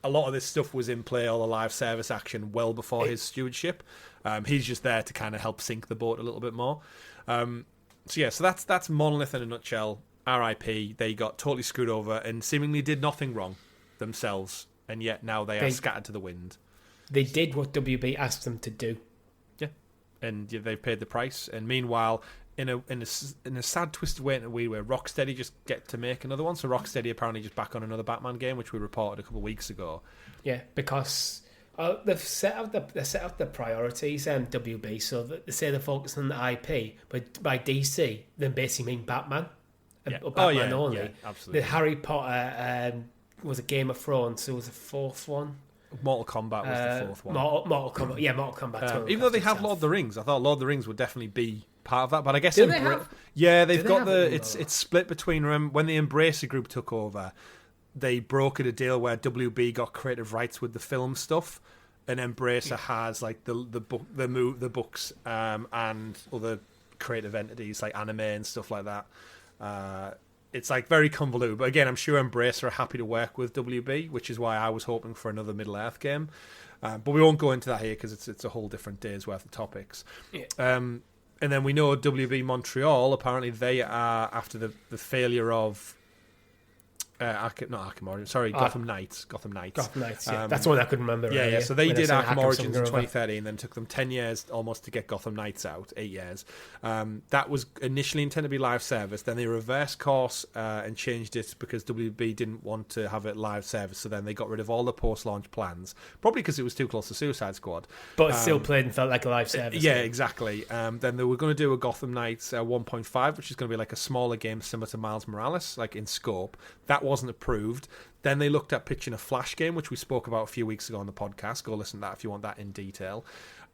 a lot of this stuff was in play, all the live service action, well before his stewardship. He's just there to kind of help sink the boat a little bit more. So that's Monolith in a nutshell. RIP, they got totally screwed over and seemingly did nothing wrong themselves, and yet now they are scattered to the wind. They did what WB asked them to do. Yeah, and they've paid the price. And meanwhile, in a sad, twisted way, in a way where Rocksteady just get to make another one. So Rocksteady apparently just back on another Batman game, which we reported a couple of weeks ago. Yeah, because they've set out the priorities, WB, so that they say they're focusing on the IP, but by DC, they basically mean Batman. Yeah. Or Batman only. Yeah, absolutely. The Harry Potter was a Game of Thrones, so it was the fourth one. Mortal Kombat was the fourth one. Mortal Kombat, yeah, Mortal Kombat. Even though they have Lord of the Rings, I thought Lord of the Rings would definitely be part of that. But I guess Do they have? Yeah, they've got it's split between when the Embracer Group took over. They brokered a deal where WB got creative rights with the film stuff, and Embracer has like the books and other creative entities like anime and stuff like that. It's like very convoluted, but again, I'm sure Embracer are happy to work with WB, which is why I was hoping for another Middle-earth game. But we won't go into that here because it's a whole different day's worth of topics. Yeah. And then we know WB Montreal, apparently they are, after the failure of Gotham Knights. Gotham Knights, yeah. That's the one I couldn't remember. Yeah. So they did Arkham Origins in 2013, then took them 10 years almost to get Gotham Knights out, 8 years. That was initially intended to be live service. Then they reversed course and changed it because WB didn't want to have it live service. So then they got rid of all the post-launch plans, probably because it was too close to Suicide Squad. But it still played and felt like a live service. Yeah, exactly. Then they were going to do a Gotham Knights 1.5, which is going to be like a smaller game similar to Miles Morales, like in scope. That wasn't approved. Then they looked at pitching a Flash game, which we spoke about a few weeks ago on the podcast. Go listen to that if you want that in detail.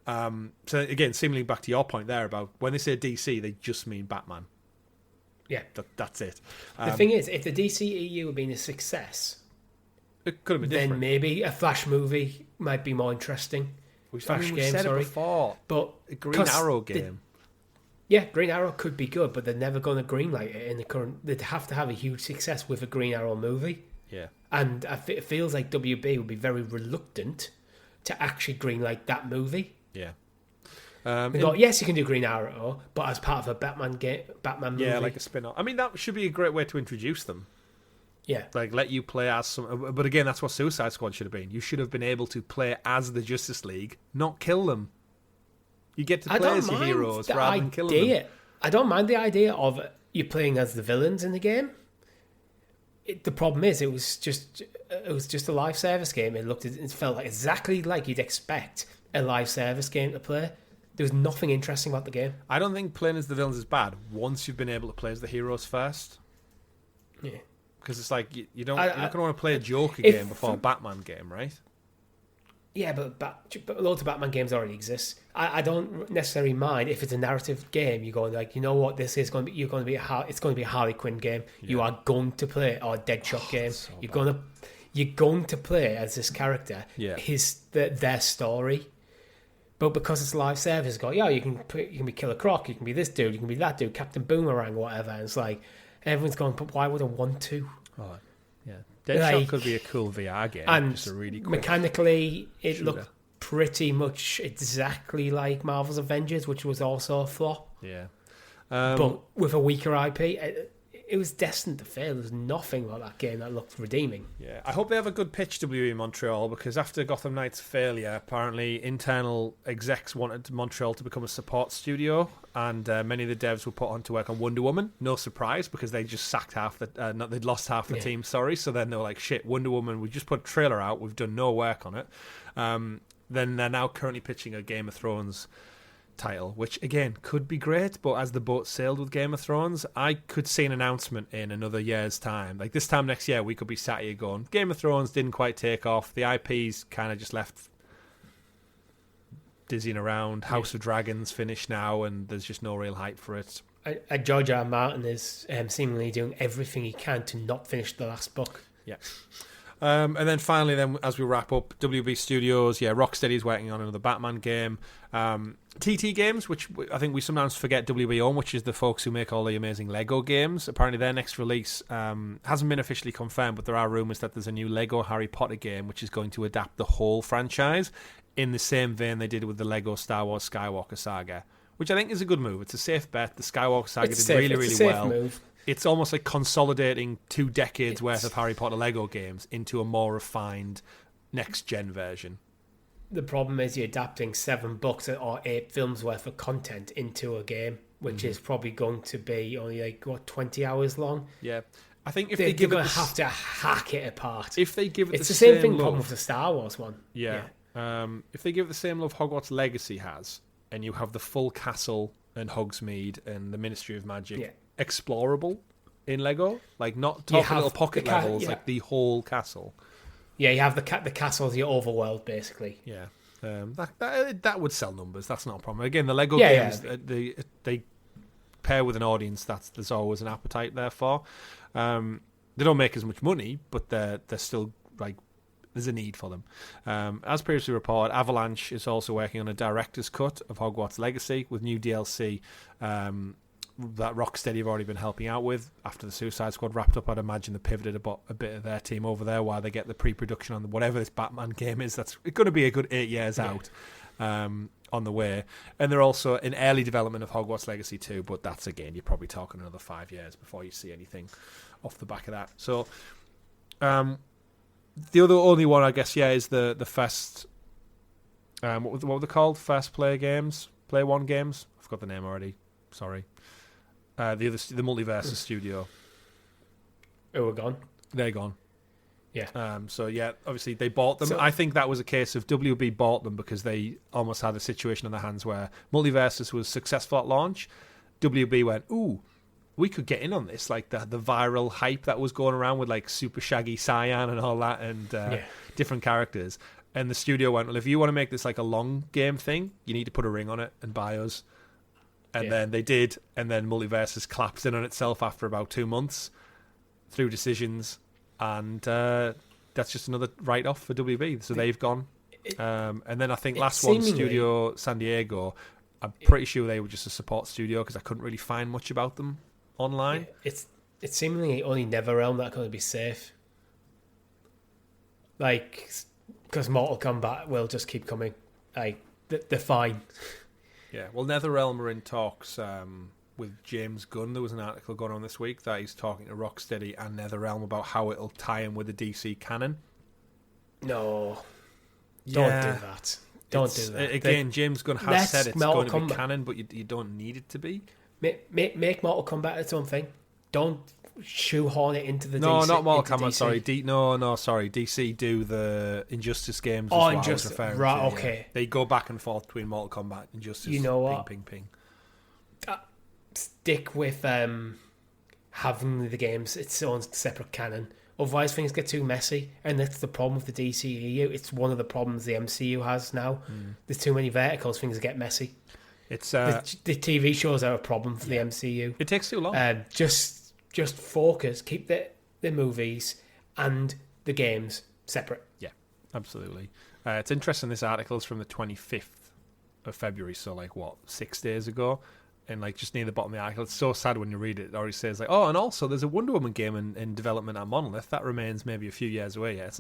So again, seemingly back to your point there about when they say DC, they just mean Batman. Yeah. That's it. The thing is, if the DCEU had been a success, it could have been different. Then maybe a Flash movie might be more interesting. We said it before. But a Green Arrow game. Yeah, Green Arrow could be good, but they're never going to greenlight it in the current. They'd have to have a huge success with a Green Arrow movie. Yeah, and it feels like WB would be very reluctant to actually greenlight that movie. Yeah. Yes, you can do Green Arrow, but as part of a Batman movie. Yeah, like a spin-off. I mean, that should be a great way to introduce them. Yeah. Like, let you play as some... But again, that's what Suicide Squad should have been. You should have been able to play as the Justice League, not kill them. You get to play as your heroes rather than killing them. I don't mind the idea of you playing as the villains in the game. The problem is, it was just a live service game. It felt like exactly like you'd expect a live service game to play. There was nothing interesting about the game. I don't think playing as the villains is bad once you've been able to play as the heroes first. Yeah, because it's like you're not going to want to play a Joker game before a Batman game, right? Yeah, but loads of Batman games already exist. I don't necessarily mind if it's a narrative game. You're going like, you know what, it's going to be a Harley Quinn game. Yeah. You are going to play or a Deadshot game. So you're going to play as this character. Yeah, their story. But because it's live service, you can be Killer Croc, you can be this dude, you can be that dude, Captain Boomerang, whatever. And it's like everyone's going, but why would I want to? Oh, yeah. Deadshot could be a cool VR game. And just a really quick mechanically, it looked pretty much exactly like Marvel's Avengers, which was also a flop. Yeah. But with a weaker IP, it was destined to fail. There was nothing about that game that looked redeeming. Yeah, I hope they have a good pitch, WE Montreal, because after Gotham Knights' failure, apparently internal execs wanted Montreal to become a support studio, and many of the devs were put on to work on Wonder Woman. No surprise, because they just sacked they'd lost half the team, sorry. So then they were like, shit, Wonder Woman, we just put a trailer out, we've done no work on it. Then they're now currently pitching a Game of Thrones title, which again could be great, but as the boat sailed with Game of Thrones, I could see an announcement in another year's time. Like this time next year, we could be sat here going, Game of Thrones didn't quite take off. The IP's kind of just left dizzying around. House of Dragons finished now, and there's just no real hype for it. George R. R. Martin is seemingly doing everything he can to not finish the last book. Yeah. And then finally, as we wrap up, WB Studios, Rocksteady's working on another Batman game. TT Games, which I think we sometimes forget WB own, which is the folks who make all the amazing Lego games. Apparently their next release hasn't been officially confirmed, but there are rumours that there's a new Lego Harry Potter game which is going to adapt the whole franchise in the same vein they did with the Lego Star Wars Skywalker Saga, which I think is a good move. It's a safe bet. The Skywalker Saga did really well. Move. It's almost like consolidating 2 decades worth of Harry Potter Lego games into a more refined next-gen version. The problem is you're adapting 7 books or 8 films worth of content into a game, which is probably going to be only 20 hours long. Yeah. I think if they're they give going to have to hack it apart. If they give it it's the same thing problem with the Star Wars one. Yeah. If they give it the same love Hogwarts Legacy has, and you have the full castle and Hogsmeade and the Ministry of Magic explorable in Lego, like not little pocket levels, like the whole castle. Yeah, you have the castle as your overworld, basically. Yeah, that would sell numbers. That's not a problem. Again, the Lego games they pair with an audience there's always an appetite there for. They don't make as much money, but they're still like there's a need for them. As previously reported, Avalanche is also working on a director's cut of Hogwarts Legacy with new DLC that Rocksteady have already been helping out with. After the Suicide Squad wrapped up, I'd imagine they pivoted a bit of their team over there while they get the pre-production on whatever this Batman game is. That's going to be a good 8 years out on the way. And they're also in early development of Hogwarts Legacy 2, but that's, again, you're probably talking another 5 years before you see anything off the back of that. So the only one, I guess, is the first... what were they called? First Play Games? Play One Games? I forgot the name already. Sorry. The Multiversus studio. Oh, we're gone. They're gone. Yeah. Obviously they bought them. I think that was a case of WB bought them because they almost had a situation on their hands where Multiversus was successful at launch. WB went, ooh, we could get in on this, like the viral hype that was going around with like Super Shaggy Cyan and all that, and different characters. And the studio went, well, if you want to make this like a long game thing, you need to put a ring on it and buy us. And then they did, and then Multiversus collapsed in on itself after about 2 months through decisions, and that's just another write-off for WB. So they've gone. And then I think last one, Studio San Diego, I'm pretty sure they were just a support studio because I couldn't really find much about them online. It's seemingly only NetherRealm that going to be safe. Like, because Mortal Kombat will just keep coming. Like, they're fine. Yeah, well, NetherRealm are in talks with James Gunn. There was an article going on this week that he's talking to Rocksteady and NetherRealm about how it'll tie in with the DC canon. No. Don't do that. Don't do that. Again, James Gunn has said it's going to be canon, but you don't need it to be. Make Mortal Kombat its own thing. Don't shoehorn it into the DC. No, not Mortal Kombat, sorry. Sorry. DC do the Injustice games as well. Injustice. Right, okay. Yeah. They go back and forth between Mortal Kombat and Injustice. You know what? Ping. Stick with having the games its own separate canon. Otherwise, things get too messy, and that's the problem with the DCEU. It's one of the problems the MCU has now. There's too many verticals, things get messy. It's the TV shows are a problem for the MCU. It takes too long. Just focus, keep the movies and the games separate. Yeah, absolutely. It's interesting, this article is from the 25th of February, so 6 days ago, and just near the bottom of the article, it's so sad when you read it. It already says and also there's a Wonder Woman game in development at Monolith that remains maybe a few years away. Yeah, it's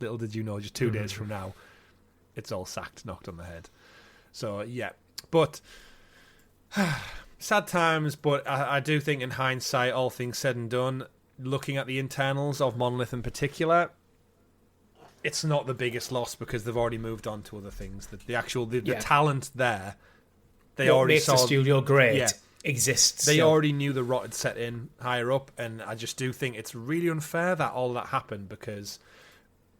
little did you know, just 2 days from now it's all sacked, knocked on the head. So yeah, but Sad times, but I do think in hindsight, all things said and done, looking at the internals of Monolith in particular, it's not the biggest loss because they've already moved on to other things. The talent there, they what already makes saw the studio great exists. They already knew the rot had set in higher up, and I just do think it's really unfair that all that happened because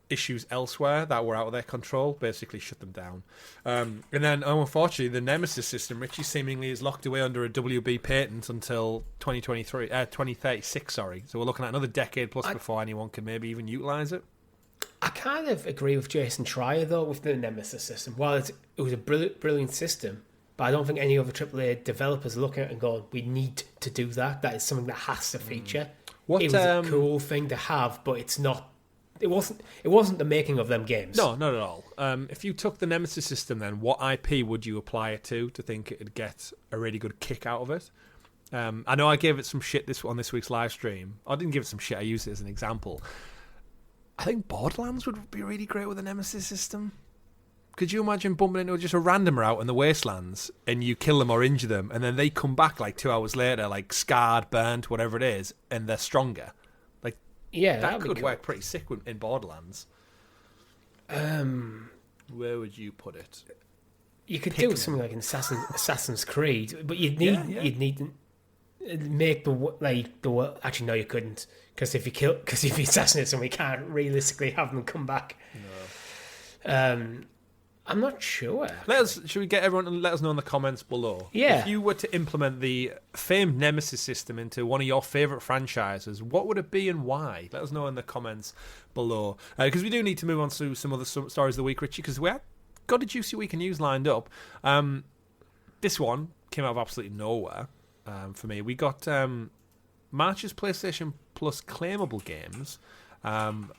issues elsewhere that were out of their control basically shut them down. And then, unfortunately, the Nemesis system, Richie, seemingly is locked away under a WB patent until 2036, sorry. So we're looking at another decade plus before anyone can maybe even utilise it. I kind of agree with Jason Schreier, though, with the Nemesis system. While it was a brilliant system, but I don't think any other AAA developers are looking at it and going, we need to do that. That is something that has to feature. It was a cool thing to have, but it's not. It wasn't the making of them games. No, not at all. If you took the Nemesis system, then what IP would you apply it to think it'd get a really good kick out of it? I know I gave it some shit on this week's live stream. I didn't give it some shit. I used it as an example. I think Borderlands would be really great with a Nemesis system. Could you imagine bumping into just a randomer out in the wastelands and you kill them or injure them, and then they come back like 2 hours later, like scarred, burnt, whatever it is, and they're stronger? Yeah, that could work pretty sick in Borderlands. Where would you put it? You could do something like an Assassin's Creed, but you'd need to make the actually no, you couldn't, because if you assassinate someone, you can't realistically have them come back. No. I'm not sure. Should we get everyone to let us know in the comments below? Yeah. If you were to implement the famed Nemesis system into one of your favourite franchises, what would it be and why? Let us know in the comments below. Because we do need to move on to some other stories of the week, Richie, because we have got a juicy week of news lined up. This one came out of absolutely nowhere for me. We got March's PlayStation Plus claimable games. And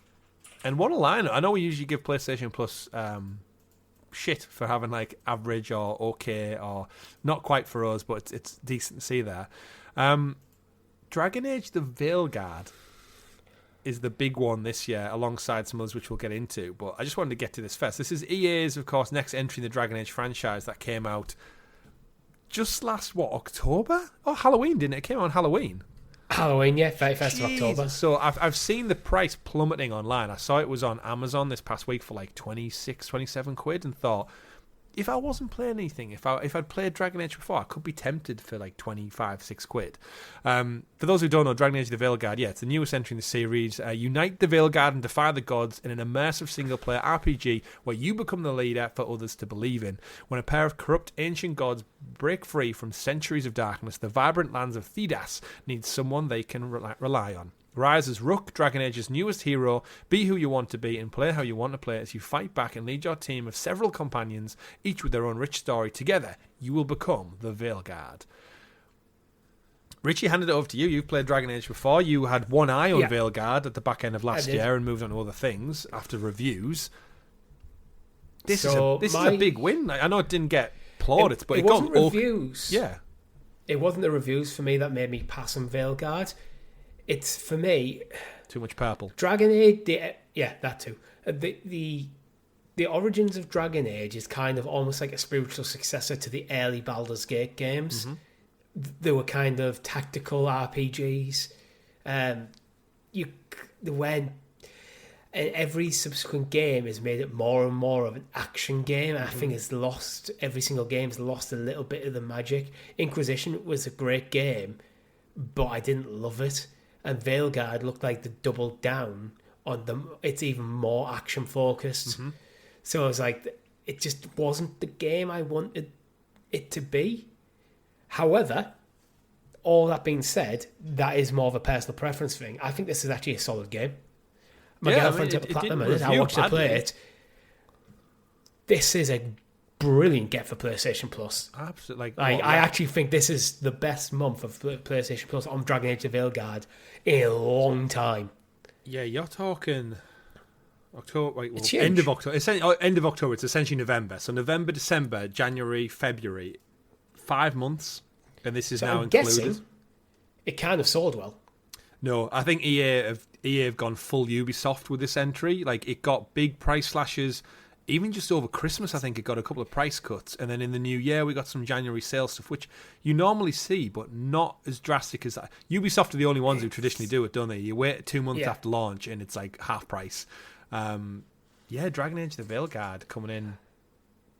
what a lineup. I know we usually give PlayStation Plus shit for having like average or okay or not quite for us, but it's decent to see there. Dragon Age the Veilguard is the big one this year, alongside some others which we'll get into, but I just wanted to get to this first. This is EA's, of course, next entry in the Dragon Age franchise that came out just last, October? Oh, Halloween, didn't it? It came out on Halloween. Halloween, yeah, 31st of October. So I've seen the price plummeting online. I saw it was on Amazon this past week for like 26, 27 quid, and thought, if I wasn't playing anything, if I'd played Dragon Age before, I could be tempted for like 25, 6 quid. For those who don't know, Dragon Age the Veilguard, it's the newest entry in the series. Unite the Veilguard and defy the gods in an immersive single-player RPG where you become the leader for others to believe in. When a pair of corrupt ancient gods break free from centuries of darkness, the vibrant lands of Thedas need someone they can rely on. Rise as Rook, Dragon Age's newest hero, be who you want to be and play how you want to play as you fight back and lead your team of several companions, each with their own rich story. Together, you will become the Veilguard. Richie, handed it over to you. You've played Dragon Age before. You had one eye on Veilguard at the back end of last year and moved on to other things after reviews. This is a big win. I know it didn't get plaudits, but it got reviews. Yeah. It wasn't the reviews for me that made me pass on Veilguard. It's, for me, too much purple. Dragon Age, that too. The origins of Dragon Age is kind of almost like a spiritual successor to the early Baldur's Gate games. Mm-hmm. They were kind of tactical RPGs. Every subsequent game has made it more and more of an action game. And I think every single game has lost a little bit of the magic. Inquisition was a great game, but I didn't love it. And Veilguard looked like the double down on them. It's even more action focused. Mm-hmm. So I was like, it just wasn't the game I wanted it to be. However, all that being said, that is more of a personal preference thing. I think this is actually a solid game. My girlfriend took the platinum in it. I watched her play it. This is a brilliant get for PlayStation Plus. Absolutely. I actually think this is the best month of PlayStation Plus on Dragon Age the Veilguard in a long time. Yeah, you're talking October. End of October. End of October. It's essentially November. So November, December, January, February. 5 months, and this is now included. It kind of sold well. No, I think EA have gone full Ubisoft with this entry. Like, it got big price slashes even just over Christmas, I think it got a couple of price cuts. And then in the new year, we got some January sale stuff, which you normally see, but not as drastic as that. Ubisoft are the only ones who traditionally do it, don't they? You wait 2 months after launch, and it's like half price. Dragon Age the Veilguard coming in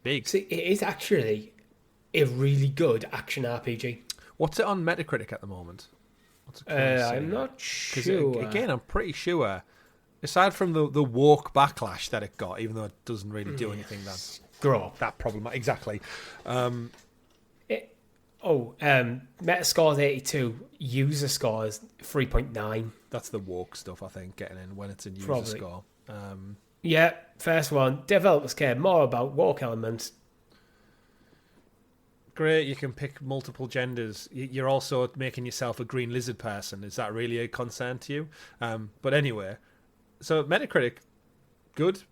big. See, it is actually a really good action RPG. What's it on Metacritic at the moment? I'm not sure. Again, I'm pretty sure, aside from the woke backlash that it got, even though it doesn't really do anything that problematic. Exactly. Metascore's 82. User score is 3.9. That's the woke stuff, I think, getting in when it's a user score. First one. Developers care more about woke elements. Great, you can pick multiple genders. You're also making yourself a green lizard person. Is that really a concern to you? But anyway, so Metacritic, good.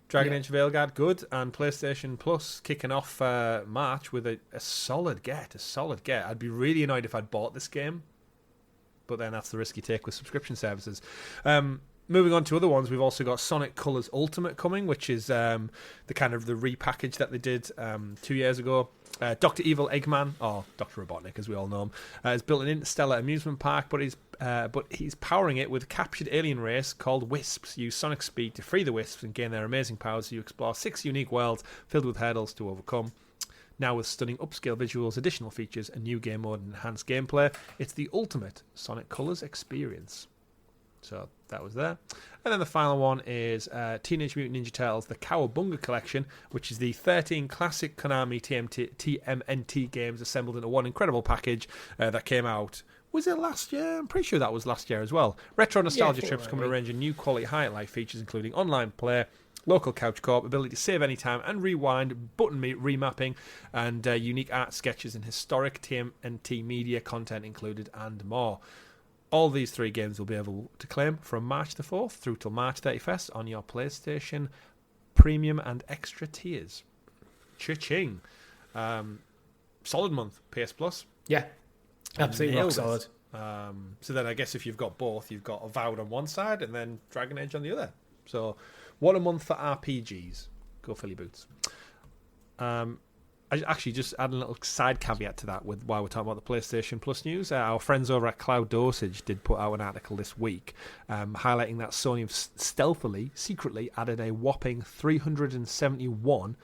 Dragon Age Veilguard, good. And PlayStation Plus kicking off March with a solid get. I'd be really annoyed if I'd bought this game. But then that's the risk you take with subscription services. Moving on to other ones, we've also got Sonic Colors Ultimate coming, which is the kind of the repackage that they did 2 years ago. Dr. Evil Eggman, or Dr. Robotnik as we all know him, has built an interstellar amusement park, but he's powering it with a captured alien race called Wisps. Use Sonic speed to free the Wisps and gain their amazing powers as you explore 6 unique worlds filled with hurdles to overcome. Now with stunning upscale visuals, additional features, a new game mode and enhanced gameplay, it's the ultimate Sonic Colors experience. So that was there. And then the final one is Teenage Mutant Ninja Turtles, the Cowabunga Collection, which is the 13 classic Konami TMNT games assembled into one incredible package that came out. Was it last year? I'm pretty sure that was last year as well. Retro nostalgia trips come in a range of new quality highlight features, including online play, local couch co-op, ability to save anytime and rewind, button remapping, and unique art sketches and historic TMNT media content included, and more. All these 3 games will be able to claim from March the 4th through till March 31st on your PlayStation Premium and Extra tiers. Cha-ching. Solid month, PS Plus. Yeah, absolutely rock solid. So then I guess if you've got both, you've got Avowed on one side and then Dragon Age on the other. So what a month for RPGs. Go fill your boots. I actually just add a little side caveat to that with why we're talking about the PlayStation Plus news. Our friends over at Cloud Dosage did put out an article this week highlighting that Sony have stealthily, secretly added a whopping 371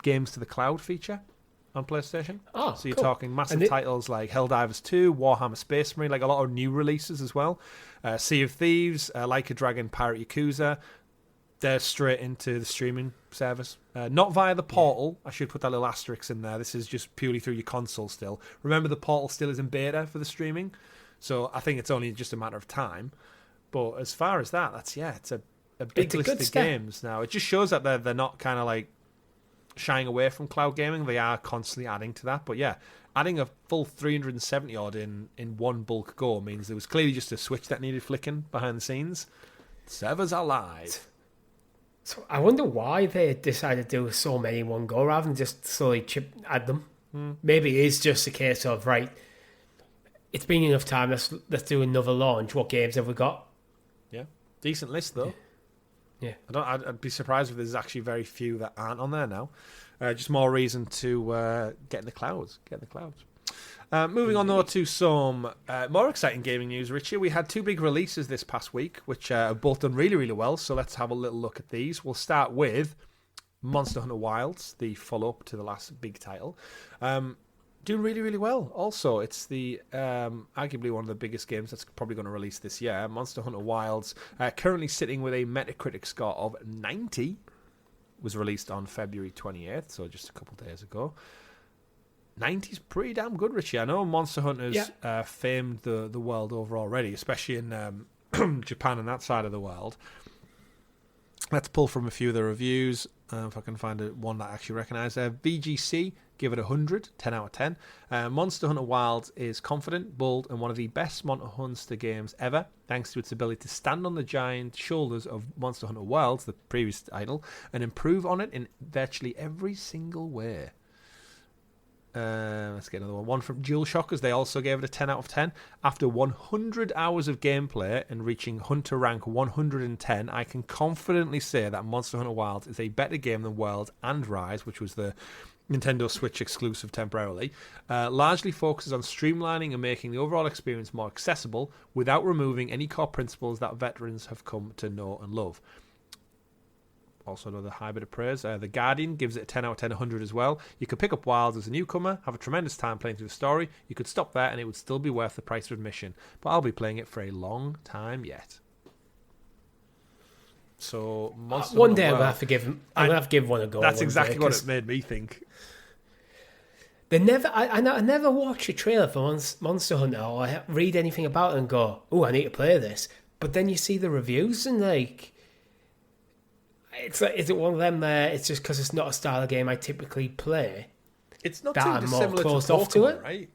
games to the cloud feature on PlayStation. Oh, so you're talking massive titles like Helldivers 2, Warhammer Space Marine, like a lot of new releases as well. Sea of Thieves, Like a Dragon, Pirate Yakuza. They're straight into the streaming service. Not via the portal. I should put that little asterisk in there. This is just purely through your console still. Remember, the portal still is in beta for the streaming. So I think it's only just a matter of time. But as far as that, it's a big list of games now. It just shows that they're not kind of like shying away from cloud gaming. They are constantly adding to that. But yeah, adding a full 370 odd in one bulk go means there was clearly just a switch that needed flicking behind the scenes. Servers are live. So I wonder why they decided to do so many in one go rather than just slowly add them. Maybe it is just a case of, right, it's been enough time, let's do another launch. What games have we got? Yeah. Decent list, though. Yeah. I'd be surprised if there's actually very few that aren't on there now. Just more reason to get in the clouds. Moving on, though, to some more exciting gaming news, Richie. We had 2 big releases this past week, which have both done really, really well. So let's have a little look at these. We'll start with Monster Hunter Wilds, the follow-up to the last big title. Doing really, really well. Also, it's the arguably one of the biggest games that's probably going to release this year. Monster Hunter Wilds, currently sitting with a Metacritic score of 90, was released on February 28th, so just a couple days ago. 90's pretty damn good, Richie. I know Monster Hunter's famed the world over already, especially in Japan and that side of the world. Let's pull from a few of the reviews, if I can find one that I actually recognise. VGC, give it 100, 10 out of 10. Monster Hunter Wilds is confident, bold, and one of the best Monster Hunter games ever, thanks to its ability to stand on the giant shoulders of Monster Hunter Wilds, the previous title, and improve on it in virtually every single way. Let's get another one. One from Dual Shockers. They also gave it a 10 out of 10. After 100 hours of gameplay and reaching Hunter rank 110, I can confidently say that Monster Hunter Wilds is a better game than Worlds and Rise, which was the Nintendo Switch exclusive temporarily. Largely focuses on streamlining and making the overall experience more accessible without removing any core principles that veterans have come to know and love. Also another high bit of praise. The Guardian gives it a 10 out of 10, 100 as well. You could pick up Wilds as a newcomer, have a tremendous time playing through the story. You could stop there and it would still be worth the price of admission. But I'll be playing it for a long time yet. So, Monster one day Hunter I'm going to have to give him. I'm going to have to give one a go. That's exactly what it made me think. They never. I never watch a trailer for Monster Hunter or read anything about it and go, "Oh, I need to play this." But then you see the reviews and like. It's like, is it one of them? It's just because it's not a style of game I typically play. It's not too dissimilar to Pokemon, right?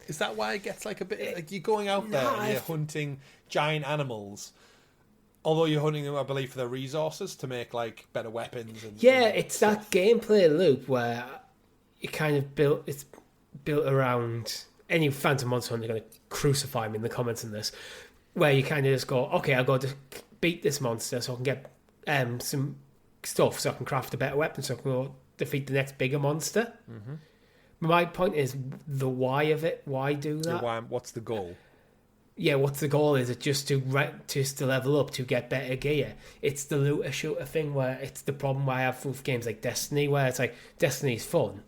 Is that why it gets like a bit like you're going out there and you're hunting giant animals? Although you're hunting them, I believe, for their resources to make like better weapons. It's that gameplay loop where it kind of it's built around. Any fans of Monster Hunter are going to crucify me in the comments on this, where you kind of just go, okay, I'll go to beat this monster so I can get some stuff so I can craft a better weapon so I can go defeat the next bigger monster. Mm-hmm. My point is the why of it. Why do that? What's the goal? Yeah, what's the goal? Is it just to level up, to get better gear? It's the looter shooter thing where it's the problem I have with games like Destiny, where it's like Destiny's fun.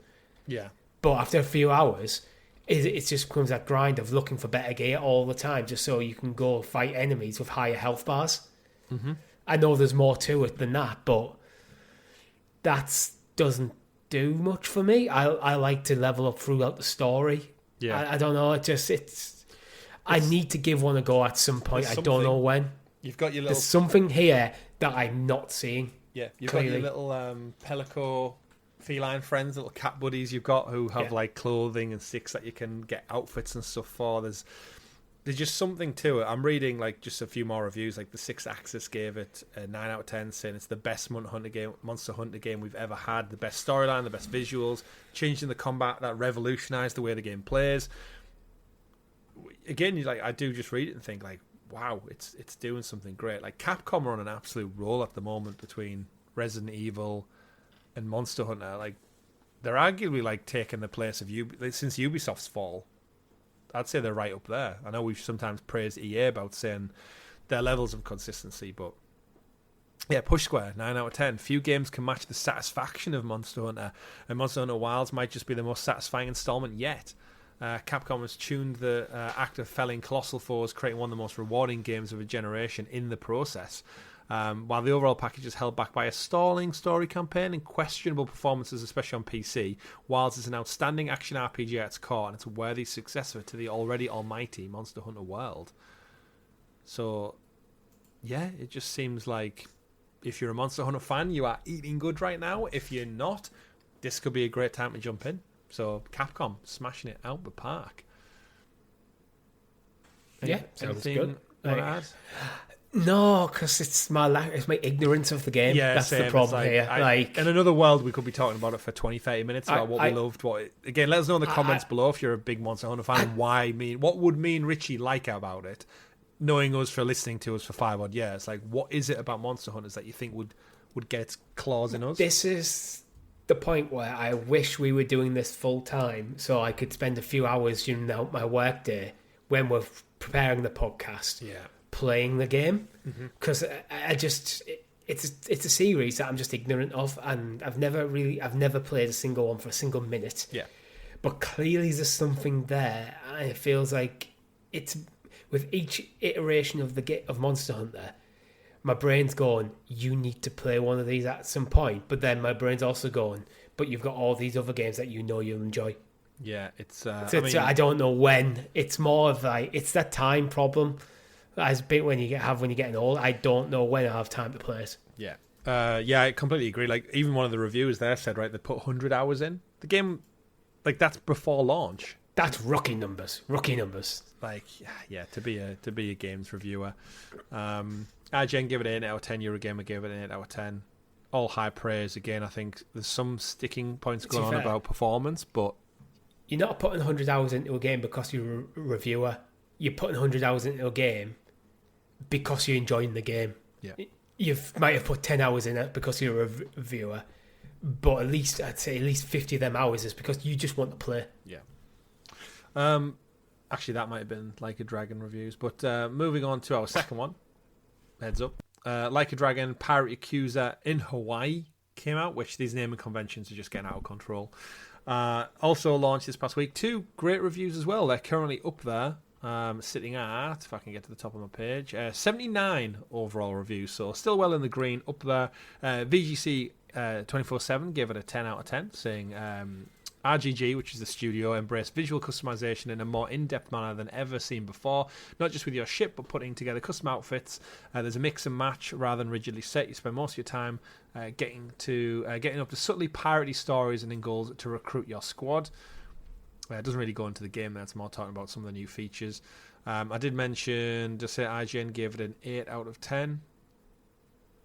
Yeah. But after a few hours, it just becomes that grind of looking for better gear all the time just so you can go fight enemies with higher health bars. Mm-hmm. I know there's more to it than that, but that doesn't do much for me. I like to level up throughout the story. Yeah, I don't know. I need to give one a go at some point. I don't know when. You've got your little. There's something here that I'm not seeing. Yeah, you've got your little Pelico feline friends, little cat buddies you've got who have like clothing and sticks that you can get outfits and stuff for. There's just something to it. I'm reading like just a few more reviews. Like the 6 Axis gave it a 9 out of 10, saying it's the best Monster Hunter game we've ever had. The best storyline, the best visuals, changing the combat that revolutionized the way the game plays. Again, I do just read it and think like, wow, it's doing something great. Like Capcom are on an absolute roll at the moment between Resident Evil and Monster Hunter. Like they're arguably like taking the place of since Ubisoft's fall. I'd say they're right up there. I know we've sometimes praised EA about saying their levels of consistency, but yeah, Push Square, 9 out of 10. Few games can match the satisfaction of Monster Hunter, and Monster Hunter Wilds might just be the most satisfying installment yet. Capcom has tuned the act of felling colossal foes, creating one of the most rewarding games of a generation in the process. While the overall package is held back by a stalling story campaign and questionable performances, especially on PC, Wilds is an outstanding action RPG at its core, and it's a worthy successor to the already almighty Monster Hunter World. So, yeah, it just seems like if you're a Monster Hunter fan, you are eating good right now. If you're not, this could be a great time to jump in. So, Capcom, smashing it out the park. Sounds good. Want to add? No, because it's my ignorance of the game. Yeah, that's the problem here. In another world, we could be talking about it for 20, 30 minutes about what we loved. Again, let us know in the comments below if you're a big Monster Hunter fan. What would me and Richie like about it? Knowing us for listening to us for 5 odd years, like what is it about Monster Hunters that you think would get its claws in us? This is the point where I wish we were doing this full time, so I could spend a few hours during my work day when we're preparing the podcast. Yeah. Playing the game, because it's a series that I'm just ignorant of, and I've never played a single one for a single minute. Yeah, but clearly there's something there, and it feels like it's with each iteration of Monster Hunter, my brain's going, you need to play one of these at some point, but then my brain's also going, but you've got all these other games that you know you'll enjoy. Yeah, I don't know when. It's more of like it's that time problem. As big when you're getting old, I don't know when I have time to play it. Yeah, I completely agree. Like even one of the reviewers there said, right, they put 100 hours in the game. Like that's before launch. That's rookie numbers. Like yeah, to be a games reviewer. IGN gave it an 8 out of 10. Eurogamer gave it an 8 out of 10. All high praise. Again, I think there's some sticking points going on about performance, but you're not putting 100 hours into a game because you're a reviewer. You're putting 100 hours into a game because you're enjoying the game. Yeah. You might have put 10 hours in it because you're a reviewer, but at least 50 of them hours is because you just want to play. Yeah. Actually, that might have been Like a Dragon reviews. But moving on to our second one. Heads up. Like a Dragon, Pirate Yakuza in Hawaii came out, which these naming conventions are just getting out of control. Also launched this past week. 2 great reviews as well. They're currently up there. Sitting at, if I can get to the top of my page, 79 overall reviews, so still well in the green, up there. VGC 24/7 gave it a 10 out of 10, saying RGG, which is the studio, embraced visual customization in a more in-depth manner than ever seen before, not just with your ship, but putting together custom outfits. There's a mix and match rather than rigidly set. You spend most of your time getting up to subtly piratey stories and in goals to recruit your squad. It doesn't really go into the game there. It's more talking about some of the new features. I did mention, just say IGN gave it an 8 out of 10.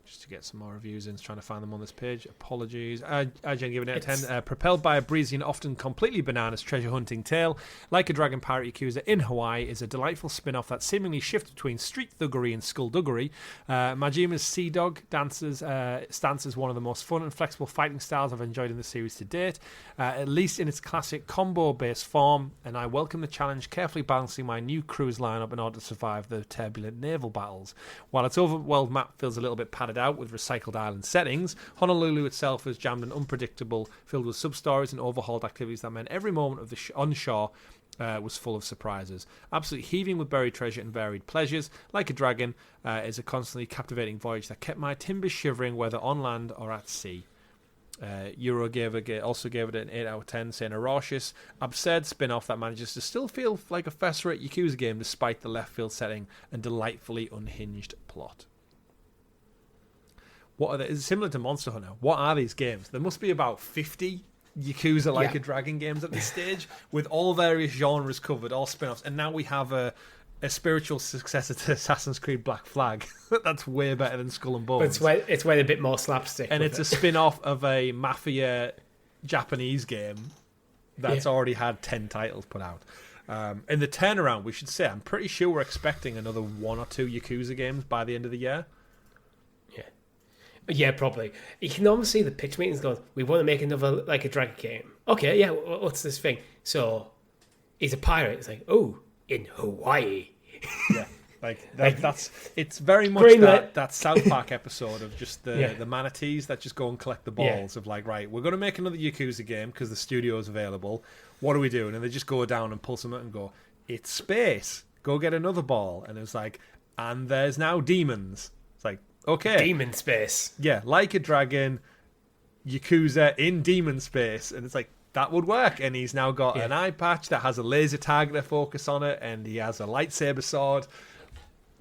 Just to get some more reviews in, trying to find them on this page. Apologies. IGN gave it an 8 out of 10. Propelled by a breezy and often completely bananas treasure hunting tale, Like a Dragon Pirate Yakuza in Hawaii is a delightful spin-off that seemingly shifts between street thuggery and skullduggery. Majima's Sea Dog stance as one of the most fun and flexible fighting styles I've enjoyed in the series to date, at least in its classic combo-based form, and I welcome the challenge, carefully balancing my new crew's lineup in order to survive the turbulent naval battles. While its overworld map feels a little bit padded out with recycled island settings, Honolulu itself is jammed and unpredictable, filled with sub-stories and overhauled activities that meant every moment of the onshore was full of surprises. Absolutely heaving with buried treasure and varied pleasures, Like a Dragon is a constantly captivating voyage that kept my timbers shivering, whether on land or at sea. Euro also gave it an 8 out of 10, saying a raucous, absurd spin-off that manages to still feel like a first-rate Yakuza game despite the left-field setting and delightfully unhinged plot. What are they? Is it similar to Monster Hunter? What are these games? There must be about 50 Yakuza Like a Dragon games at this stage, with all various genres covered, all spin-offs, and now we have a spiritual successor to Assassin's Creed Black Flag that's way better than Skull and Bones. But it's way a bit more slapstick. And it's a spin-off of a mafia Japanese game that's already had 10 titles put out. In the turnaround, we should say, I'm pretty sure we're expecting another 1 or 2 Yakuza games by the end of the year. Yeah, probably. You can almost see the pitch meetings going, we want to make another Like a Dragon game. Okay, yeah, what's this thing? So, he's a pirate. It's like, oh, in Hawaii. Yeah, that's it's very much that South Park episode of just the manatees that just go and collect the balls of like, right, we're going to make another Yakuza game because the studio is available. What are we doing? And they just go down and pull something and go, it's space. Go get another ball. And it's like, and there's now demons. It's like, okay. Demon space. Yeah, Like a Dragon, Yakuza in demon space. And it's like, that would work. And he's now got an eye patch that has a laser targeter focus on it, and he has a lightsaber sword,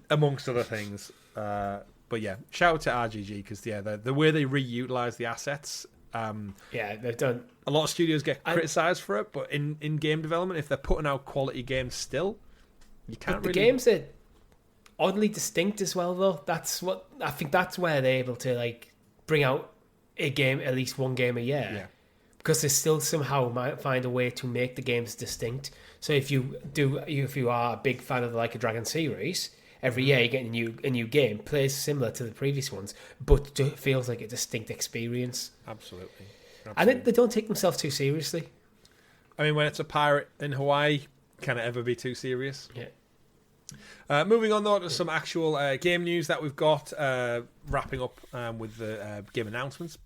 amongst other things. But yeah, shout out to RGG, because the way they reutilize the assets. They've done. A lot of studios get criticised for it, but in game development, if they're putting out quality games still, you can't really. The games are oddly distinct as well, though. That's what I think. That's where they're able to like bring out a game, at least one game a year. Yeah. Because they still somehow might find a way to make the games distinct. So if you are a big fan of the Like a Dragon series, every year you get a new game, plays similar to the previous ones, but it feels like a distinct experience. Absolutely. And they don't take themselves too seriously. I mean, when it's a pirate in Hawaii, can it ever be too serious? Yeah. Moving on, though, to some actual game news that we've got, wrapping up with the game announcements.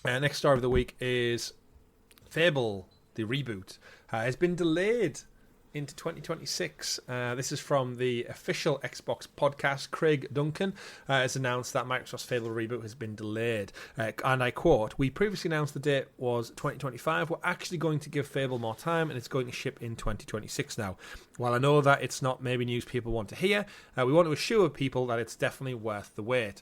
Next story of the week is Fable, the reboot, has been delayed into 2026. This is from the official Xbox podcast. Craig Duncan has announced that Microsoft's Fable reboot has been delayed. And I quote, "We previously announced the date was 2025. We're actually going to give Fable more time, and it's going to ship in 2026 now. While I know that it's not maybe news people want to hear, we want to assure people that it's definitely worth the wait."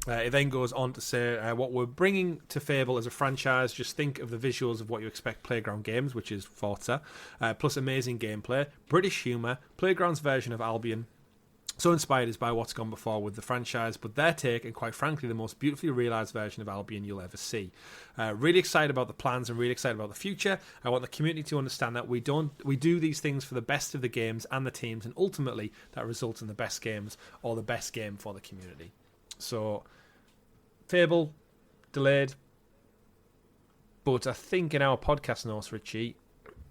It then goes on to say, what we're bringing to Fable as a franchise, just think of the visuals of what you expect Playground games, which is Forza, plus amazing gameplay, British humour, Playground's version of Albion, So inspired is by what's gone before with the franchise, but their take, and quite frankly, the most beautifully realised version of Albion you'll ever see. Really excited about the plans and really excited about the future. I want the community to understand that we do these things for the best of the games and the teams, and ultimately that results in the best games or the best game for the community. So, Fable, delayed, but I think in our podcast notes, Richie,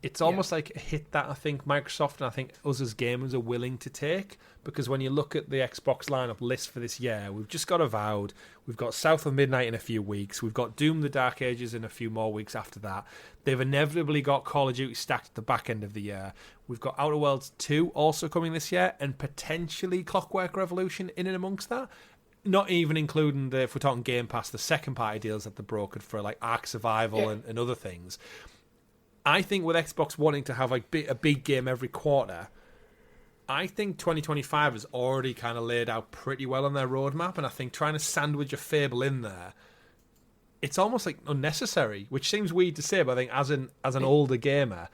it's almost like a hit that I think Microsoft and I think us as gamers are willing to take, because when you look at the Xbox lineup list for this year, we've just got Avowed, we've got South of Midnight in a few weeks, we've got Doom the Dark Ages in a few more weeks after that. They've inevitably got Call of Duty stacked at the back end of the year. We've got Outer Worlds 2 also coming this year, and potentially Clockwork Revolution in and amongst that. Not even including, if we're talking Game Pass, the second party deals that they brokered for like Ark Survival and other things. I think with Xbox wanting to have like a big game every quarter, I think 2025 has already kind of laid out pretty well on their roadmap, and I think trying to sandwich a Fable in there, it's almost like unnecessary, which seems weird to say, but I think as an older gamer,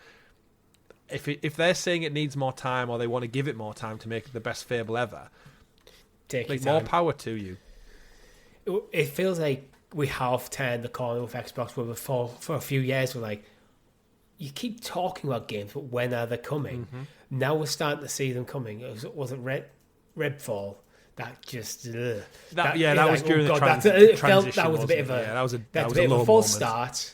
if they're saying it needs more time or they want to give it more time to make it the best Fable ever, like more power to you. It feels like we have turned the corner with Xbox, where before for a few years we're like, you keep talking about games, but when are they coming? Mm-hmm. Now we're starting to see them coming. Was it Redfall? That just that was during the transition. That was a bit of a false start,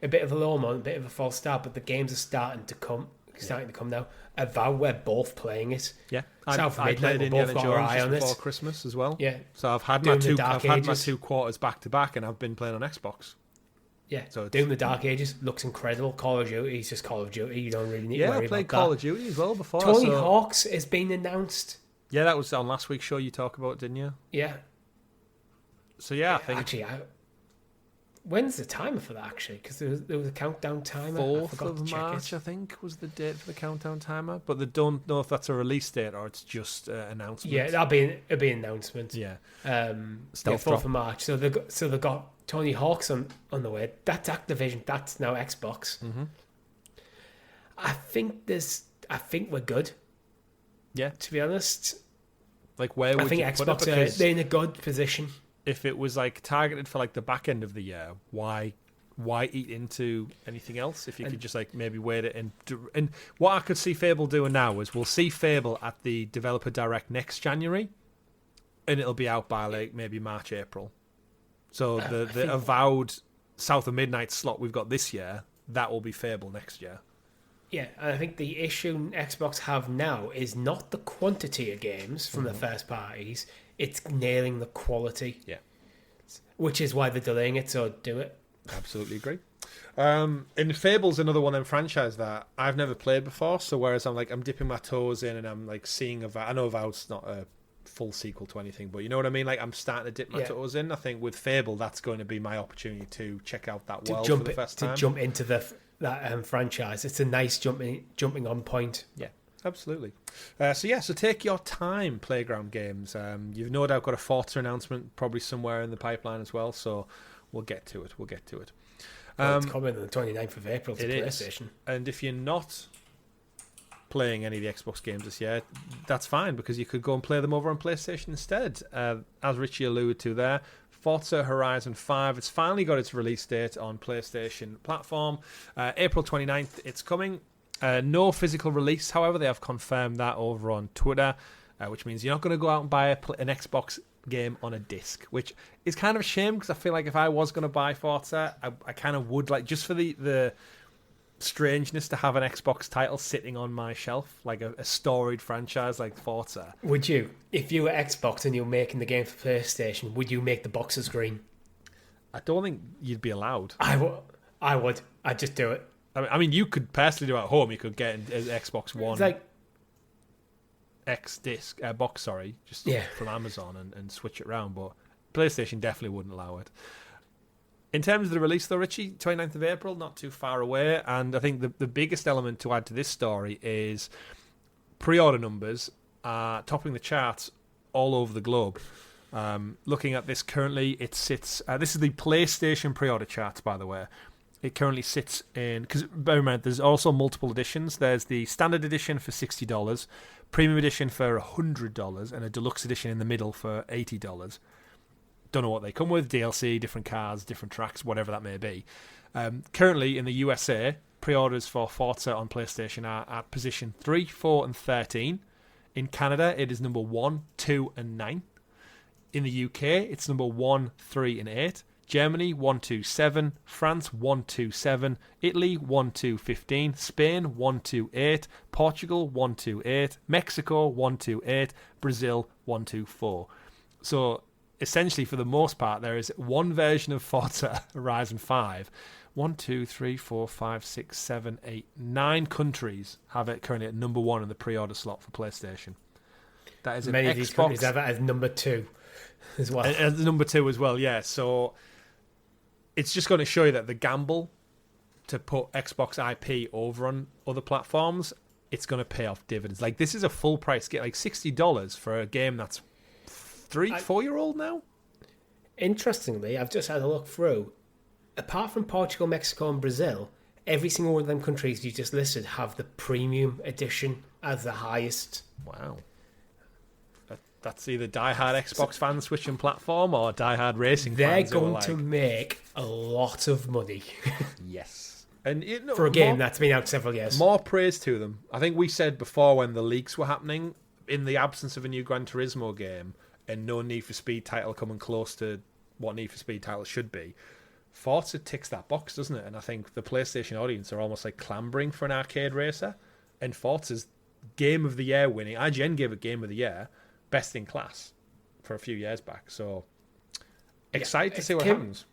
a bit of a low moment, a bit of a false start. But the games are starting to come now. Avowed, we're both playing it. Yeah, South I played Indiana Jones just before Christmas as well. Yeah, so I've had my 2 quarters back to back, and I've been playing on Xbox. Yeah, so Doom the Dark Ages looks incredible. Call of Duty is just Call of Duty. You don't really need to worry about that. Yeah, I played Call of Duty as well before. Tony Hawk's has been announced. Yeah, that was on last week's show you talked about, didn't you? Yeah. So yeah, I think... Actually, when's the timer for that, actually? Because there was a countdown timer. 4th of March, I think, was the date for the countdown timer. But they don't know if that's a release date or it's just an announcement. Yeah, it'll be an announcement. Yeah. 4th of March. So they've got Tony Hawk's on the way. That's Activision. That's now Xbox. Mm-hmm. I think we're good. Yeah. To be honest. Like, where would you put it? I think Xbox, they're in a good position. If it was like targeted for like the back end of the year, why eat into anything else? If you could just like maybe wait it and what I could see Fable doing now is we'll see Fable at the Developer Direct next January, and it'll be out by like maybe March, April. So the Avowed South of Midnight slot we've got this year, that will be Fable next year. Yeah, and I think the issue Xbox have now is not the quantity of games from the first parties, it's nailing the quality. Yeah. Which is why they're delaying it, so do it. Absolutely agree. And Fable's another one of them franchise that I've never played before, so whereas I'm dipping my toes in and I'm like seeing I know Avowed's not a full sequel to anything, but you know what I mean? Like I'm starting to dip my toes in. I think with Fable, that's going to be my opportunity to check out that world for the first time. To jump into that franchise. It's a nice jumping on point. Yeah. Absolutely. So take your time, Playground Games. You've no doubt got a Forza announcement probably somewhere in the pipeline as well, so we'll get to it. It's coming on the 29th of April to PlayStation. And if you're not playing any of the Xbox games this year, that's fine, because you could go and play them over on PlayStation instead. As Richie alluded to there, Forza Horizon 5, it's finally got its release date on PlayStation platform. April 29th, it's coming. No physical release, however, they have confirmed that over on Twitter, which means you're not going to go out and buy an Xbox game on a disc, which is kind of a shame, because I feel like if I was going to buy Forza, I kind of would, like, just for the strangeness to have an Xbox title sitting on my shelf, like a storied franchise like Forza. Would you, if you were Xbox and you were making the game for PlayStation, would you make the boxes green? I don't think you'd be allowed. I would. I'd just do it. I mean, you could personally do it at home. You could get an Xbox One, it's like X disc box, from Amazon and switch it around. But PlayStation definitely wouldn't allow it. In terms of the release, though, Richie, 29th of April, not too far away. And I think the biggest element to add to this story is pre-order numbers are topping the charts all over the globe. Looking at this currently, it sits. This is the PlayStation pre-order charts, by the way. It currently sits in, because bear in mind, there's also multiple editions. There's the standard edition for $60, premium edition for $100, and a deluxe edition in the middle for $80. Don't know what they come with, DLC, different cars, different tracks, whatever that may be. Currently in the USA, pre-orders for Forza on PlayStation are at position 3, 4 and 13. In Canada, it is number 1, 2 and 9. In the UK, it's number 1, 3 and 8. Germany 127, France 127, Italy 1215, Spain 128, Portugal 128, Mexico 128, Brazil 124. So essentially, for the most part, there is one version of Forza Horizon 5. 1, 2, 3, 4, 5, 6, 7, 8, 9 countries have it currently at number 1 in the pre-order slot for PlayStation. That is many an of these Xbox. countries have it as number 2 as well. As number 2 as well, yeah. So it's just going to show you that the gamble to put Xbox IP over on other platforms, it's going to pay off dividends. Like, this is a full price game, like $60 for a game that's 4-year-old now. Interestingly, I've just had a look through. Apart from Portugal, Mexico, and Brazil, every single one of them countries you just listed have the premium edition as the highest. Wow. That's either diehard Xbox fans switching platform or diehard racing fans. They're going to make a lot of money. Yes. And for a game that's been out several years. More praise to them. I think we said before, when the leaks were happening, in the absence of a new Gran Turismo game and no Need for Speed title coming close to what Need for Speed title should be, Forza ticks that box, doesn't it? And I think the PlayStation audience are almost like clambering for an arcade racer. And Forza's Game of the Year winning, IGN gave it Game of the Year, best in class for a few years back. So excited to see what happens.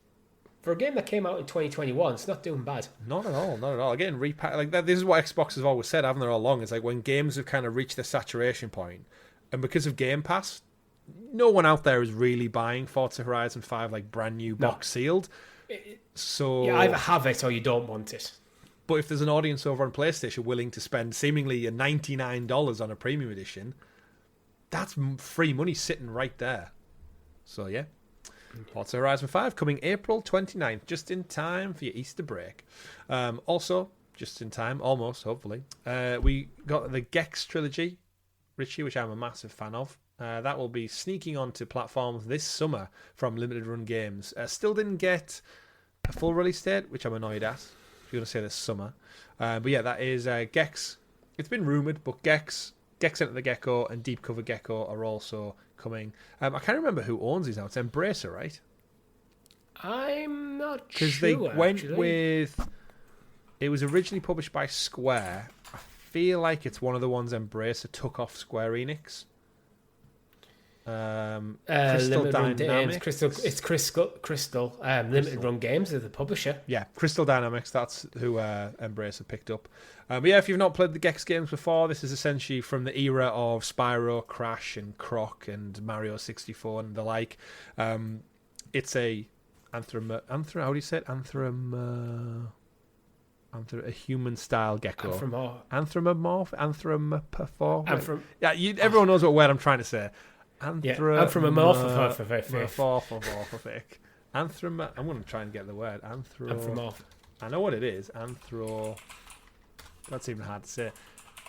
For a game that came out in 2021, it's not doing bad. Not at all, not at all. Again, like that. This is what Xbox has always said, haven't they, all along? It's like when games have kind of reached their saturation point, and because of Game Pass, no one out there is really buying Forza Horizon 5 like brand new box sealed. So you either have it or you don't want it. But if there's an audience over on PlayStation willing to spend seemingly $99 on a premium edition, that's free money sitting right there. So yeah, Forza Horizon 5 coming April 29th, just in time for your Easter break. Also, just in time, almost, hopefully, we got the Gex Trilogy, Richie, which I'm a massive fan of. That will be sneaking onto platforms this summer from Limited Run Games. Still didn't get a full release date, which I'm annoyed at. If you're going to say this summer. But yeah, that is Gex. It's been rumoured, but Gex Enter the Gecko, and Deep Cover Gecko are also coming. I can't remember who owns these now. It's Embracer, right? I'm not sure. Because they went with... It was originally published by Square. I feel like it's one of the ones Embracer took off Square Enix. Crystal Dynamics. It's Crystal. Limited Run Games are the publisher. Yeah, Crystal Dynamics. That's who Embracer picked up. But yeah, if you've not played the Gex games before, this is essentially from the era of Spyro, Crash, and Croc, and Mario 64 and the like. It's a how do you say it? A human-style gecko. Anthropomorphic. Yeah, everyone knows what word I'm trying to say. Anthropomorphic. I'm going to try and get the word. Anthropomorphic. I know what it is. That's even hard to say.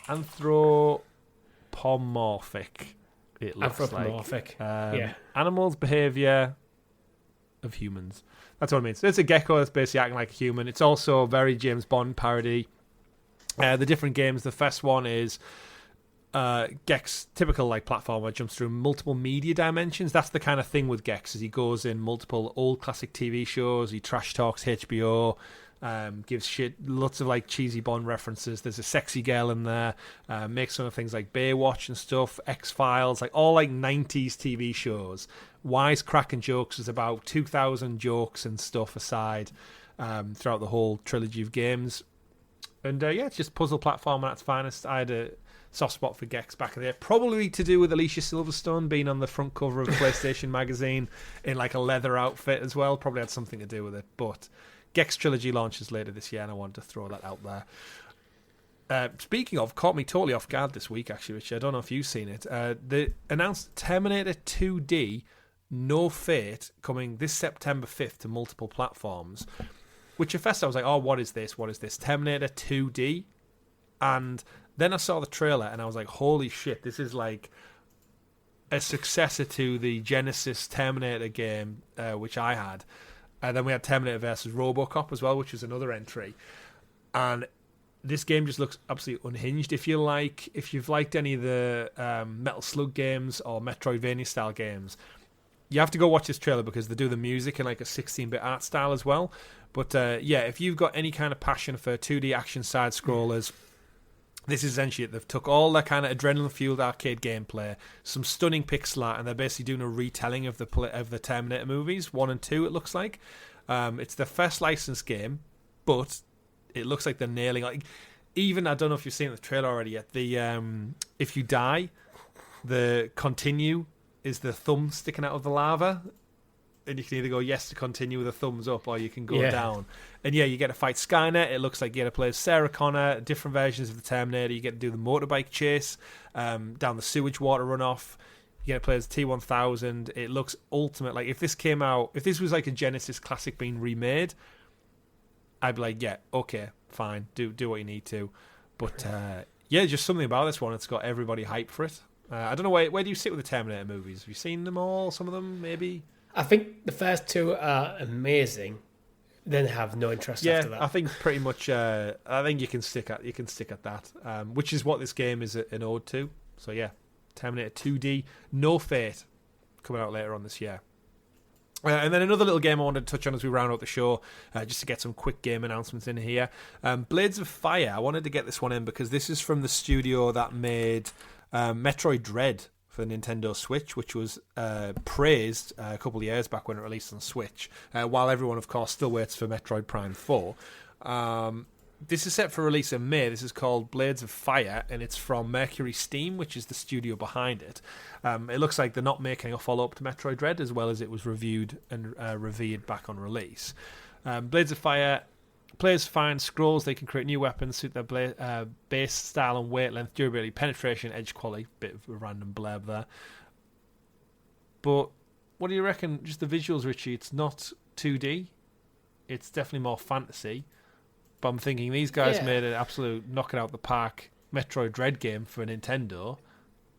Anthropomorphic. It looks anthropomorphic. like. Animals' behaviour of humans. That's what it means. So it's a gecko that's basically acting like a human. It's also a very James Bond parody. The different games. The first one is Gex, typical like platformer, jumps through multiple media dimensions. That's the kind of thing with Gex, as he goes in multiple old classic TV shows. He trash talks HBO, gives shit, lots of like cheesy Bond references. There's a sexy girl in there. Makes some of things like Baywatch and stuff, X-Files, like all like 90s TV shows. Wisecracking jokes. There's about 2,000 jokes and stuff aside throughout the whole trilogy of games. And yeah, it's just puzzle platformer at its finest. I had a soft spot for Gex back in there, probably to do with Alicia Silverstone being on the front cover of PlayStation magazine in like a leather outfit as well. Probably had something to do with it. But Gex Trilogy launches later this year, and I wanted to throw that out there. Speaking of, caught me totally off guard this week, actually, Richie. I don't know if you've seen it. They announced Terminator 2D No Fate coming this September 5th to multiple platforms. which at first I was like, oh, what is this? What is this? Terminator 2D. And then I saw the trailer and I was like, holy shit, this is like a successor to the Genesis Terminator game, which I had. And then we had Terminator versus RoboCop as well, which is another entry. And this game just looks absolutely unhinged. If you've liked any of the Metal Slug games or Metroidvania style games, you have to go watch this trailer because they do the music in like a 16-bit art style as well. But if you've got any kind of passion for 2D action side scrollers, this is essentially it. They've took all that kind of adrenaline-fueled arcade gameplay, some stunning pixel art, and they're basically doing a retelling of the Terminator movies, 1 and 2, it looks like. It's their first licensed game, but it looks like they're nailing... Like, even, I don't know if you've seen the trailer already yet, if you die, the continue is the thumb sticking out of the lava, and you can either go yes to continue with a thumbs up, or you can go down. And you get to fight Skynet. It looks like you get to play as Sarah Connor, different versions of the Terminator. You get to do the motorbike chase down the sewage water runoff. You get to play as T-1000. It looks ultimate. Like, if this was like a Genesis classic being remade, I'd be like, yeah, okay, fine, do what you need to. But just something about this one. It's got everybody hyped for it. I don't know, where do you sit with the Terminator movies? Have you seen them all? Some of them, maybe? I think the first two are amazing, then have no interest after that. I think pretty much. I think you can stick at that, which is what this game is an ode to. So yeah, Terminator 2D, No Fate, coming out later on this year. And then another little game I wanted to touch on as we round out the show, just to get some quick game announcements in here. Blades of Fire. I wanted to get this one in because this is from the studio that made Metroid Dread for the Nintendo Switch, which was praised a couple of years back when it released on Switch, while everyone, of course, still waits for Metroid Prime 4. This is set for release in May. This is called Blades of Fire, and it's from Mercury Steam, which is the studio behind it. It looks like they're not making a follow-up to Metroid Dread, as well as it was reviewed and revered back on release. Blades of Fire... Players find scrolls, they can create new weapons, suit their base, style and weight, length, durability, penetration, edge quality. Bit of a random blurb there. But what do you reckon? Just the visuals, Richie. It's not 2D. It's definitely more fantasy. But I'm thinking these guys made an absolute knocking out the park Metroid Dread game for Nintendo,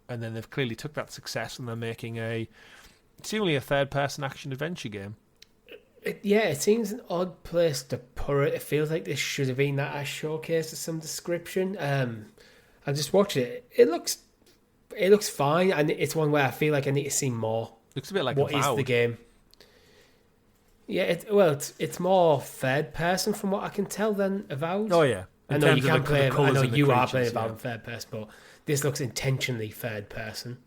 and then they've clearly took that success and they're making seemingly a third-person action adventure game. It seems an odd place to put it. It feels like this should have been that showcase of some description. I just watched it. It looks fine, and it's one where I feel like I need to see more. Looks a bit like what is the game. Yeah, it's more third person from what I can tell than Avowed. Oh yeah, I know you can play. I know you are playing Avowed in third person, but this looks intentionally third person.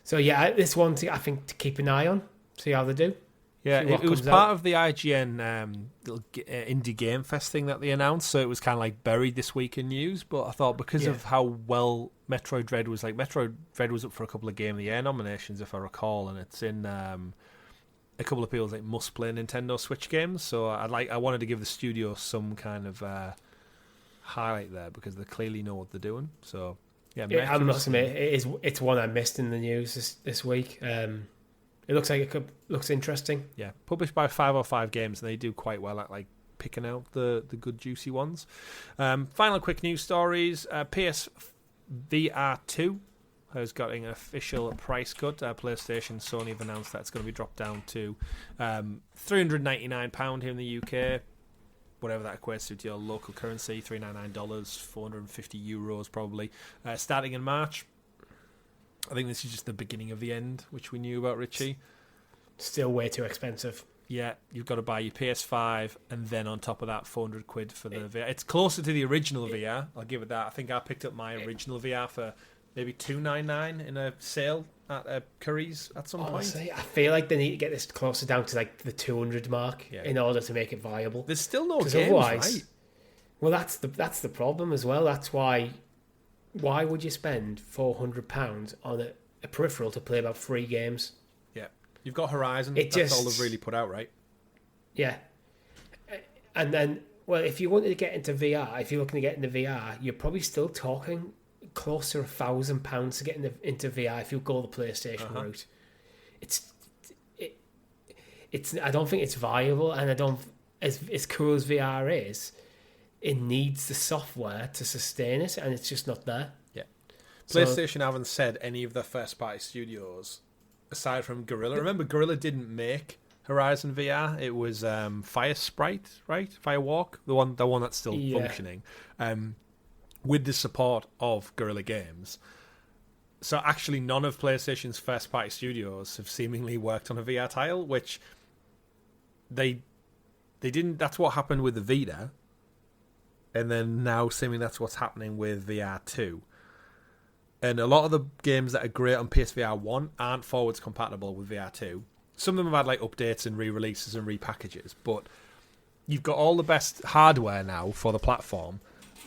So yeah, this one I think to keep an eye on, see how they do. Yeah, it was part of the IGN little Indie Game Fest thing that they announced, so it was kind of like buried this week in news. But I thought because of how well Metroid Dread was, like Metroid Dread was up for a couple of Game of the Year nominations, if I recall, and it's in a couple of people's like must play Nintendo Switch games. So I wanted to give the studio some kind of highlight there because they clearly know what they're doing. So yeah, I must admit it's one I missed in the news this week. It looks like looks interesting. Yeah, published by 505 Games, and they do quite well at like picking out the good juicy ones. Final quick news stories. PS VR 2 has got an official price cut. PlayStation, Sony have announced that it's going to be dropped down to £399 here in the UK. Whatever that equates to your local currency, $399, €450 probably. Starting in March. I think this is just the beginning of the end, which we knew about, Richie. Still way too expensive. Yeah, you've got to buy your PS5, and then on top of that, £400 for the VR. It's closer to the original VR, I'll give it that. I think I picked up my original VR for maybe $299 in a sale at Curry's at some point. I feel like they need to get this closer down to like the 200 mark in order to make it viable. There's still no games, right? Well, that's the problem as well. That's why would you spend £400 on a peripheral to play about 3 games? Yeah. You've got Horizon. That's all they've really put out, right? Yeah. And then, well, if you wanted to get into VR, if you're looking to get into VR, you're probably still talking close to £1,000 to get into VR if you go the PlayStation route. It's I don't think it's viable, and as cool as VR is, it needs the software to sustain it, and it's just not there. Yeah. PlayStation haven't said any of their first-party studios, aside from Guerrilla. Remember, Guerrilla didn't make Horizon VR. It was Fire Sprite, right? Firewalk, the one that's still functioning, with the support of Guerrilla Games. So actually, none of PlayStation's first-party studios have seemingly worked on a VR title, which they didn't. That's what happened with the Vita, and then now seemingly that's what's happening with VR 2. And a lot of the games that are great on PSVR 1 aren't forwards compatible with VR 2. Some of them have had like updates and re-releases and repackages, but you've got all the best hardware now for the platform,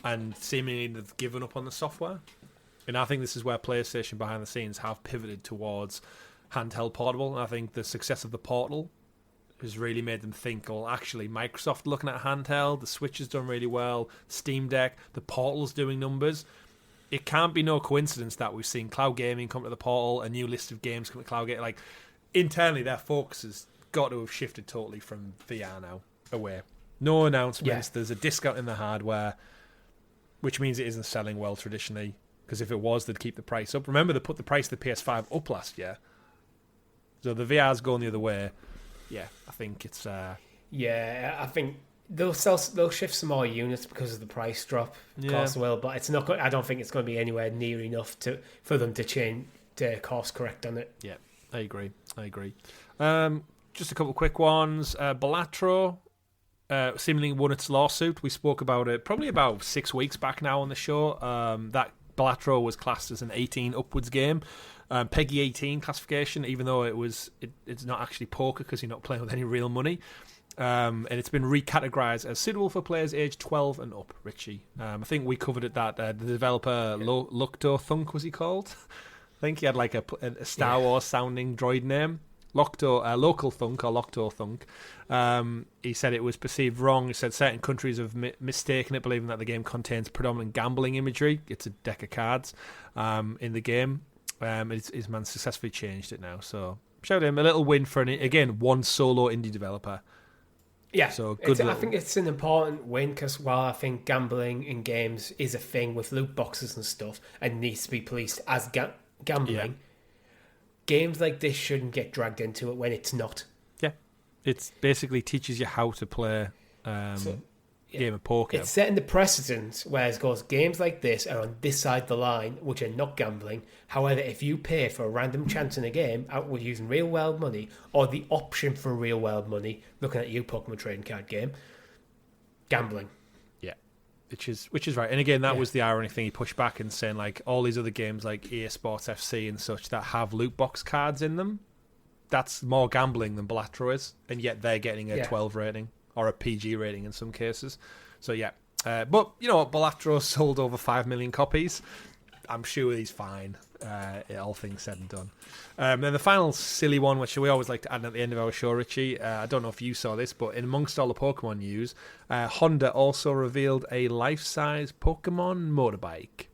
and seemingly they've given up on the software. And I think this is where PlayStation behind the scenes have pivoted towards handheld portable. And I think the success of the Portal has really made them think, well, actually, Microsoft looking at handheld, the Switch has done really well, Steam Deck, the Portal's doing numbers. It can't be no coincidence that we've seen cloud gaming come to the Portal, a new list of games come to cloud gaming. Like, internally, their focus has got to have shifted totally from VR now away. No announcements. Yeah. There's a discount in the hardware, which means it isn't selling well traditionally. Because if it was, they'd keep the price up. Remember, they put the price of the PS5 up last year. So the VR's going the other way. Yeah, I think it's... Yeah, I think they'll shift some more units because of the price drop. Of course they will, but it's not. I don't think it's going to be anywhere near enough for them to change to course correct on it. Yeah, I agree. Just a couple of quick ones. Balatro seemingly won its lawsuit. We spoke about it probably about 6 weeks back now on the show. That Balatro was classed as an 18 upwards game, PEGI 18 classification, even though it's not actually poker because you're not playing with any real money. And it's been recategorized as suitable for players aged 12 and up, Richie. I think we covered it that the developer Lucto Thunk, was he called? I think he had like a Star Wars sounding droid name. Local Thunk or Locto Thunk. He said it was perceived wrong. He said certain countries have mistaken it, believing that the game contains predominant gambling imagery. It's a deck of cards in the game. His man successfully changed it now. So shout him a little win for one solo indie developer. Yeah, so good. I think it's an important win because while I think gambling in games is a thing with loot boxes and stuff and needs to be policed as gambling, games like this shouldn't get dragged into it when it's not. Yeah, it basically teaches you how to play game of poker. It's setting the precedent, whereas games like this are on this side of the line, which are not gambling. However, if you pay for a random chance in a game out with using real world money or the option for real world money, looking at you, Pokemon trading card game, gambling. Yeah, which is right. And again, that was the ironic thing. He pushed back and saying like all these other games like EA Sports FC and such that have loot box cards in them, that's more gambling than Balatro is, and yet they're getting a 12 rating. Or a PG rating in some cases. So, yeah. But, you know what? Balatro sold over 5 million copies. I'm sure he's fine, all things said and done. Then the final silly one, which we always like to add at the end of our show, Richie. I don't know if you saw this, but in amongst all the Pokemon news, Honda also revealed a life-size Pokemon motorbike.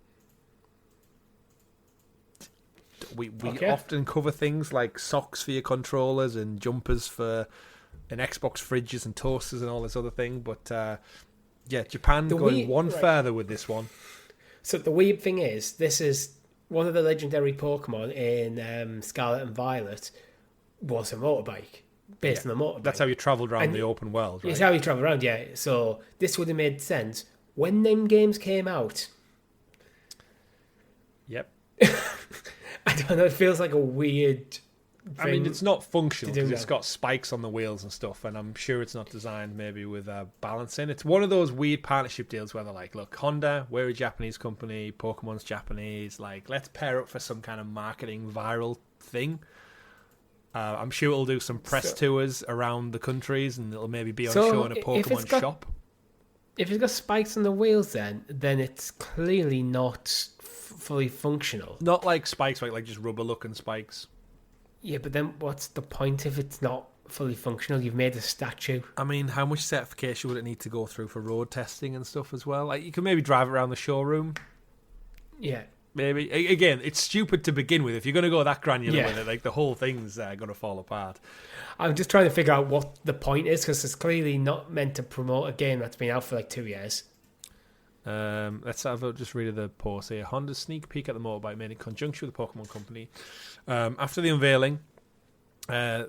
We often cover things like socks for your controllers and jumpers for... and Xbox fridges and toasters and all this other thing, but Japan going further with this one. So the weird thing is, this is one of the legendary Pokemon in Scarlet and Violet was a motorbike, based on a motorbike. That's how you travelled around the open world, right? It's how you travel around, yeah. So this would have made sense when them games came out. Yep. I don't know, it feels like a weird... I mean, it's not functional because it's got spikes on the wheels and stuff, and I'm sure it's not designed maybe with balancing. It's one of those weird partnership deals where they're like, look, Honda, we're a Japanese company, Pokemon's Japanese, like, let's pair up for some kind of marketing viral thing. I'm sure it'll do some press tours around the countries, and it'll maybe be on show in a Pokemon shop. If it's got spikes on the wheels then it's clearly not fully functional. Not like spikes, like just rubber-looking spikes. Yeah, but then what's the point if it's not fully functional? You've made a statue. I mean, how much certification would it need to go through for road testing and stuff as well? Like, you could maybe drive around the showroom. Yeah. Maybe. Again, it's stupid to begin with. If you're going to go that granular with it, like the whole thing's going to fall apart. I'm just trying to figure out what the point is, because it's clearly not meant to promote a game that's been out for like 2 years. Let's just read the post here. Honda's sneak peek at the motorbike made in conjunction with the Pokemon Company. After the unveiling, they're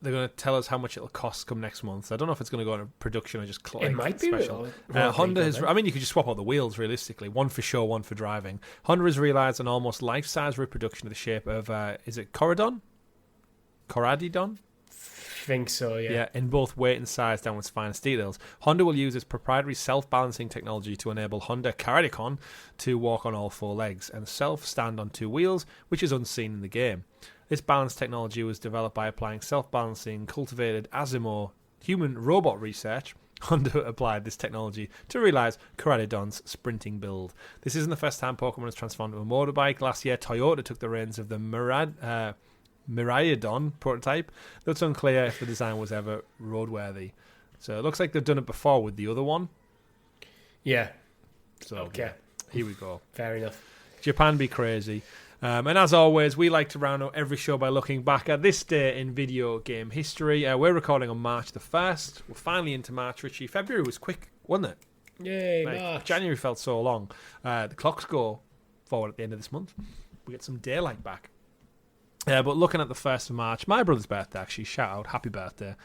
going to tell us how much it'll cost come next month. So I don't know if it's going to go into production or just it might be special. Honda has. I mean, you could just swap out the wheels realistically. One for show, one for driving. Honda has realised an almost life-size reproduction of the shape of is it Corradon? Corradidon? Think so, yeah. Yeah, in both weight and size down to its finest details. Honda will use its proprietary self-balancing technology to enable Honda Caradicon to walk on all four legs and self-stand on two wheels, which is unseen in the game. This balance technology was developed by applying self-balancing, cultivated Asimov human-robot research. Honda applied this technology to realise Caradidon's sprinting build. This isn't the first time Pokemon has transformed to a motorbike. Last year, Toyota took the reins of the Miraidon prototype, though it's unclear if the design was ever roadworthy. So it looks like they've done it before with the other one. Yeah. So okay. Yeah, here we go. Fair enough. Japan be crazy. And as always, we like to round out every show by looking back at this day in video game history. We're recording on March the 1st. We're finally into March, Richie. February was quick, wasn't it? Yay, March. January felt so long. The clocks go forward at the end of this month. We get some daylight back. But looking at the 1st of March, my brother's birthday, actually, shout out, happy birthday.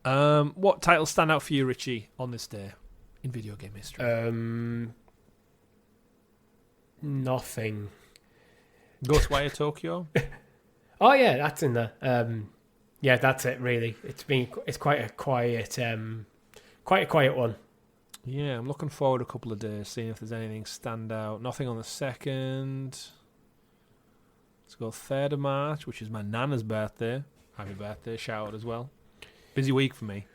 What titles stand out for you, Richie, on this day in video game history? Nothing. Ghostwire Tokyo? Oh yeah, that's in there. Yeah, that's it. Really, it's quite a quiet one. Yeah, I'm looking forward to a couple of days, seeing if there's anything stand out. Nothing on the 2nd. Let's go 3rd of March, which is my nana's birthday. Happy birthday, shout out as well. Busy week for me.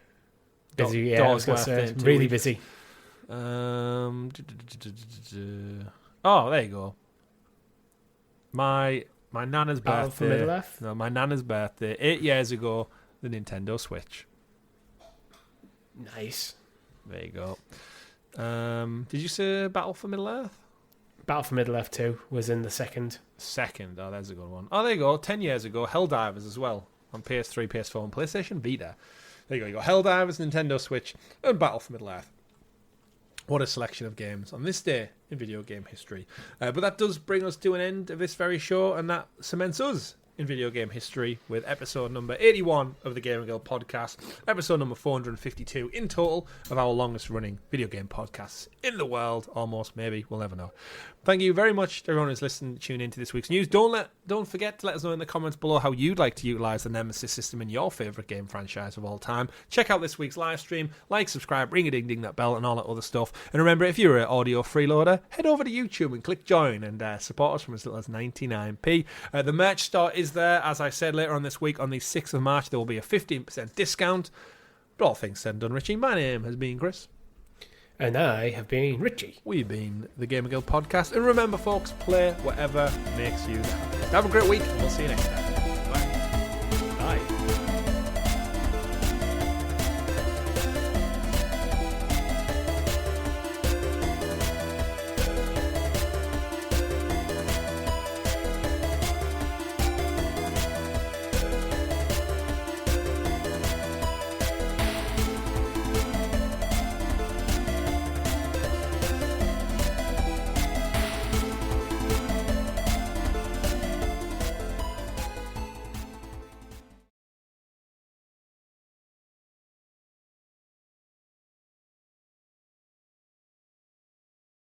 Busy, yeah. I was gonna say, really busy. Oh, there you go. My nana's Battle for birthday. Middle-earth? No, my nana's birthday 8 years ago. The Nintendo Switch. Nice. There you go. Did you say Battle for Middle-earth? Battle for Middle-earth 2 was in the 2nd. Second. Oh, there's a good one. Oh, there you go. 10 years ago, Helldivers as well on PS3, PS4, and PlayStation Vita. There you go. You got Helldivers, Nintendo Switch, and Battle for Middle-earth. What a selection of games on this day in video game history. But that does bring us to an end of this very show, and that cements us in video game history with episode number 81 of the GamerGuild Podcast, episode number 452 in total of our longest running video game podcasts in the world, almost, maybe, we'll never know. Thank you very much to everyone who's listened, tune into this week's news. Don't forget to let us know in the comments below how you'd like to utilise the Nemesis system in your favourite game franchise of all time. Check out this week's live stream, like, subscribe, ring-a-ding-ding that bell and all that other stuff. And remember, if you're an audio freeloader, head over to YouTube and click join and support us from as little as 99p. The merch store is there. As I said, later on this week, on the 6th of March, there will be a 15% discount. But all things said and done, Richie, my name has been Chris. And I have been Richie. We've been the GamerGuild Podcast. And remember, folks, play whatever makes you happy. Have a great week, and we'll see you next time.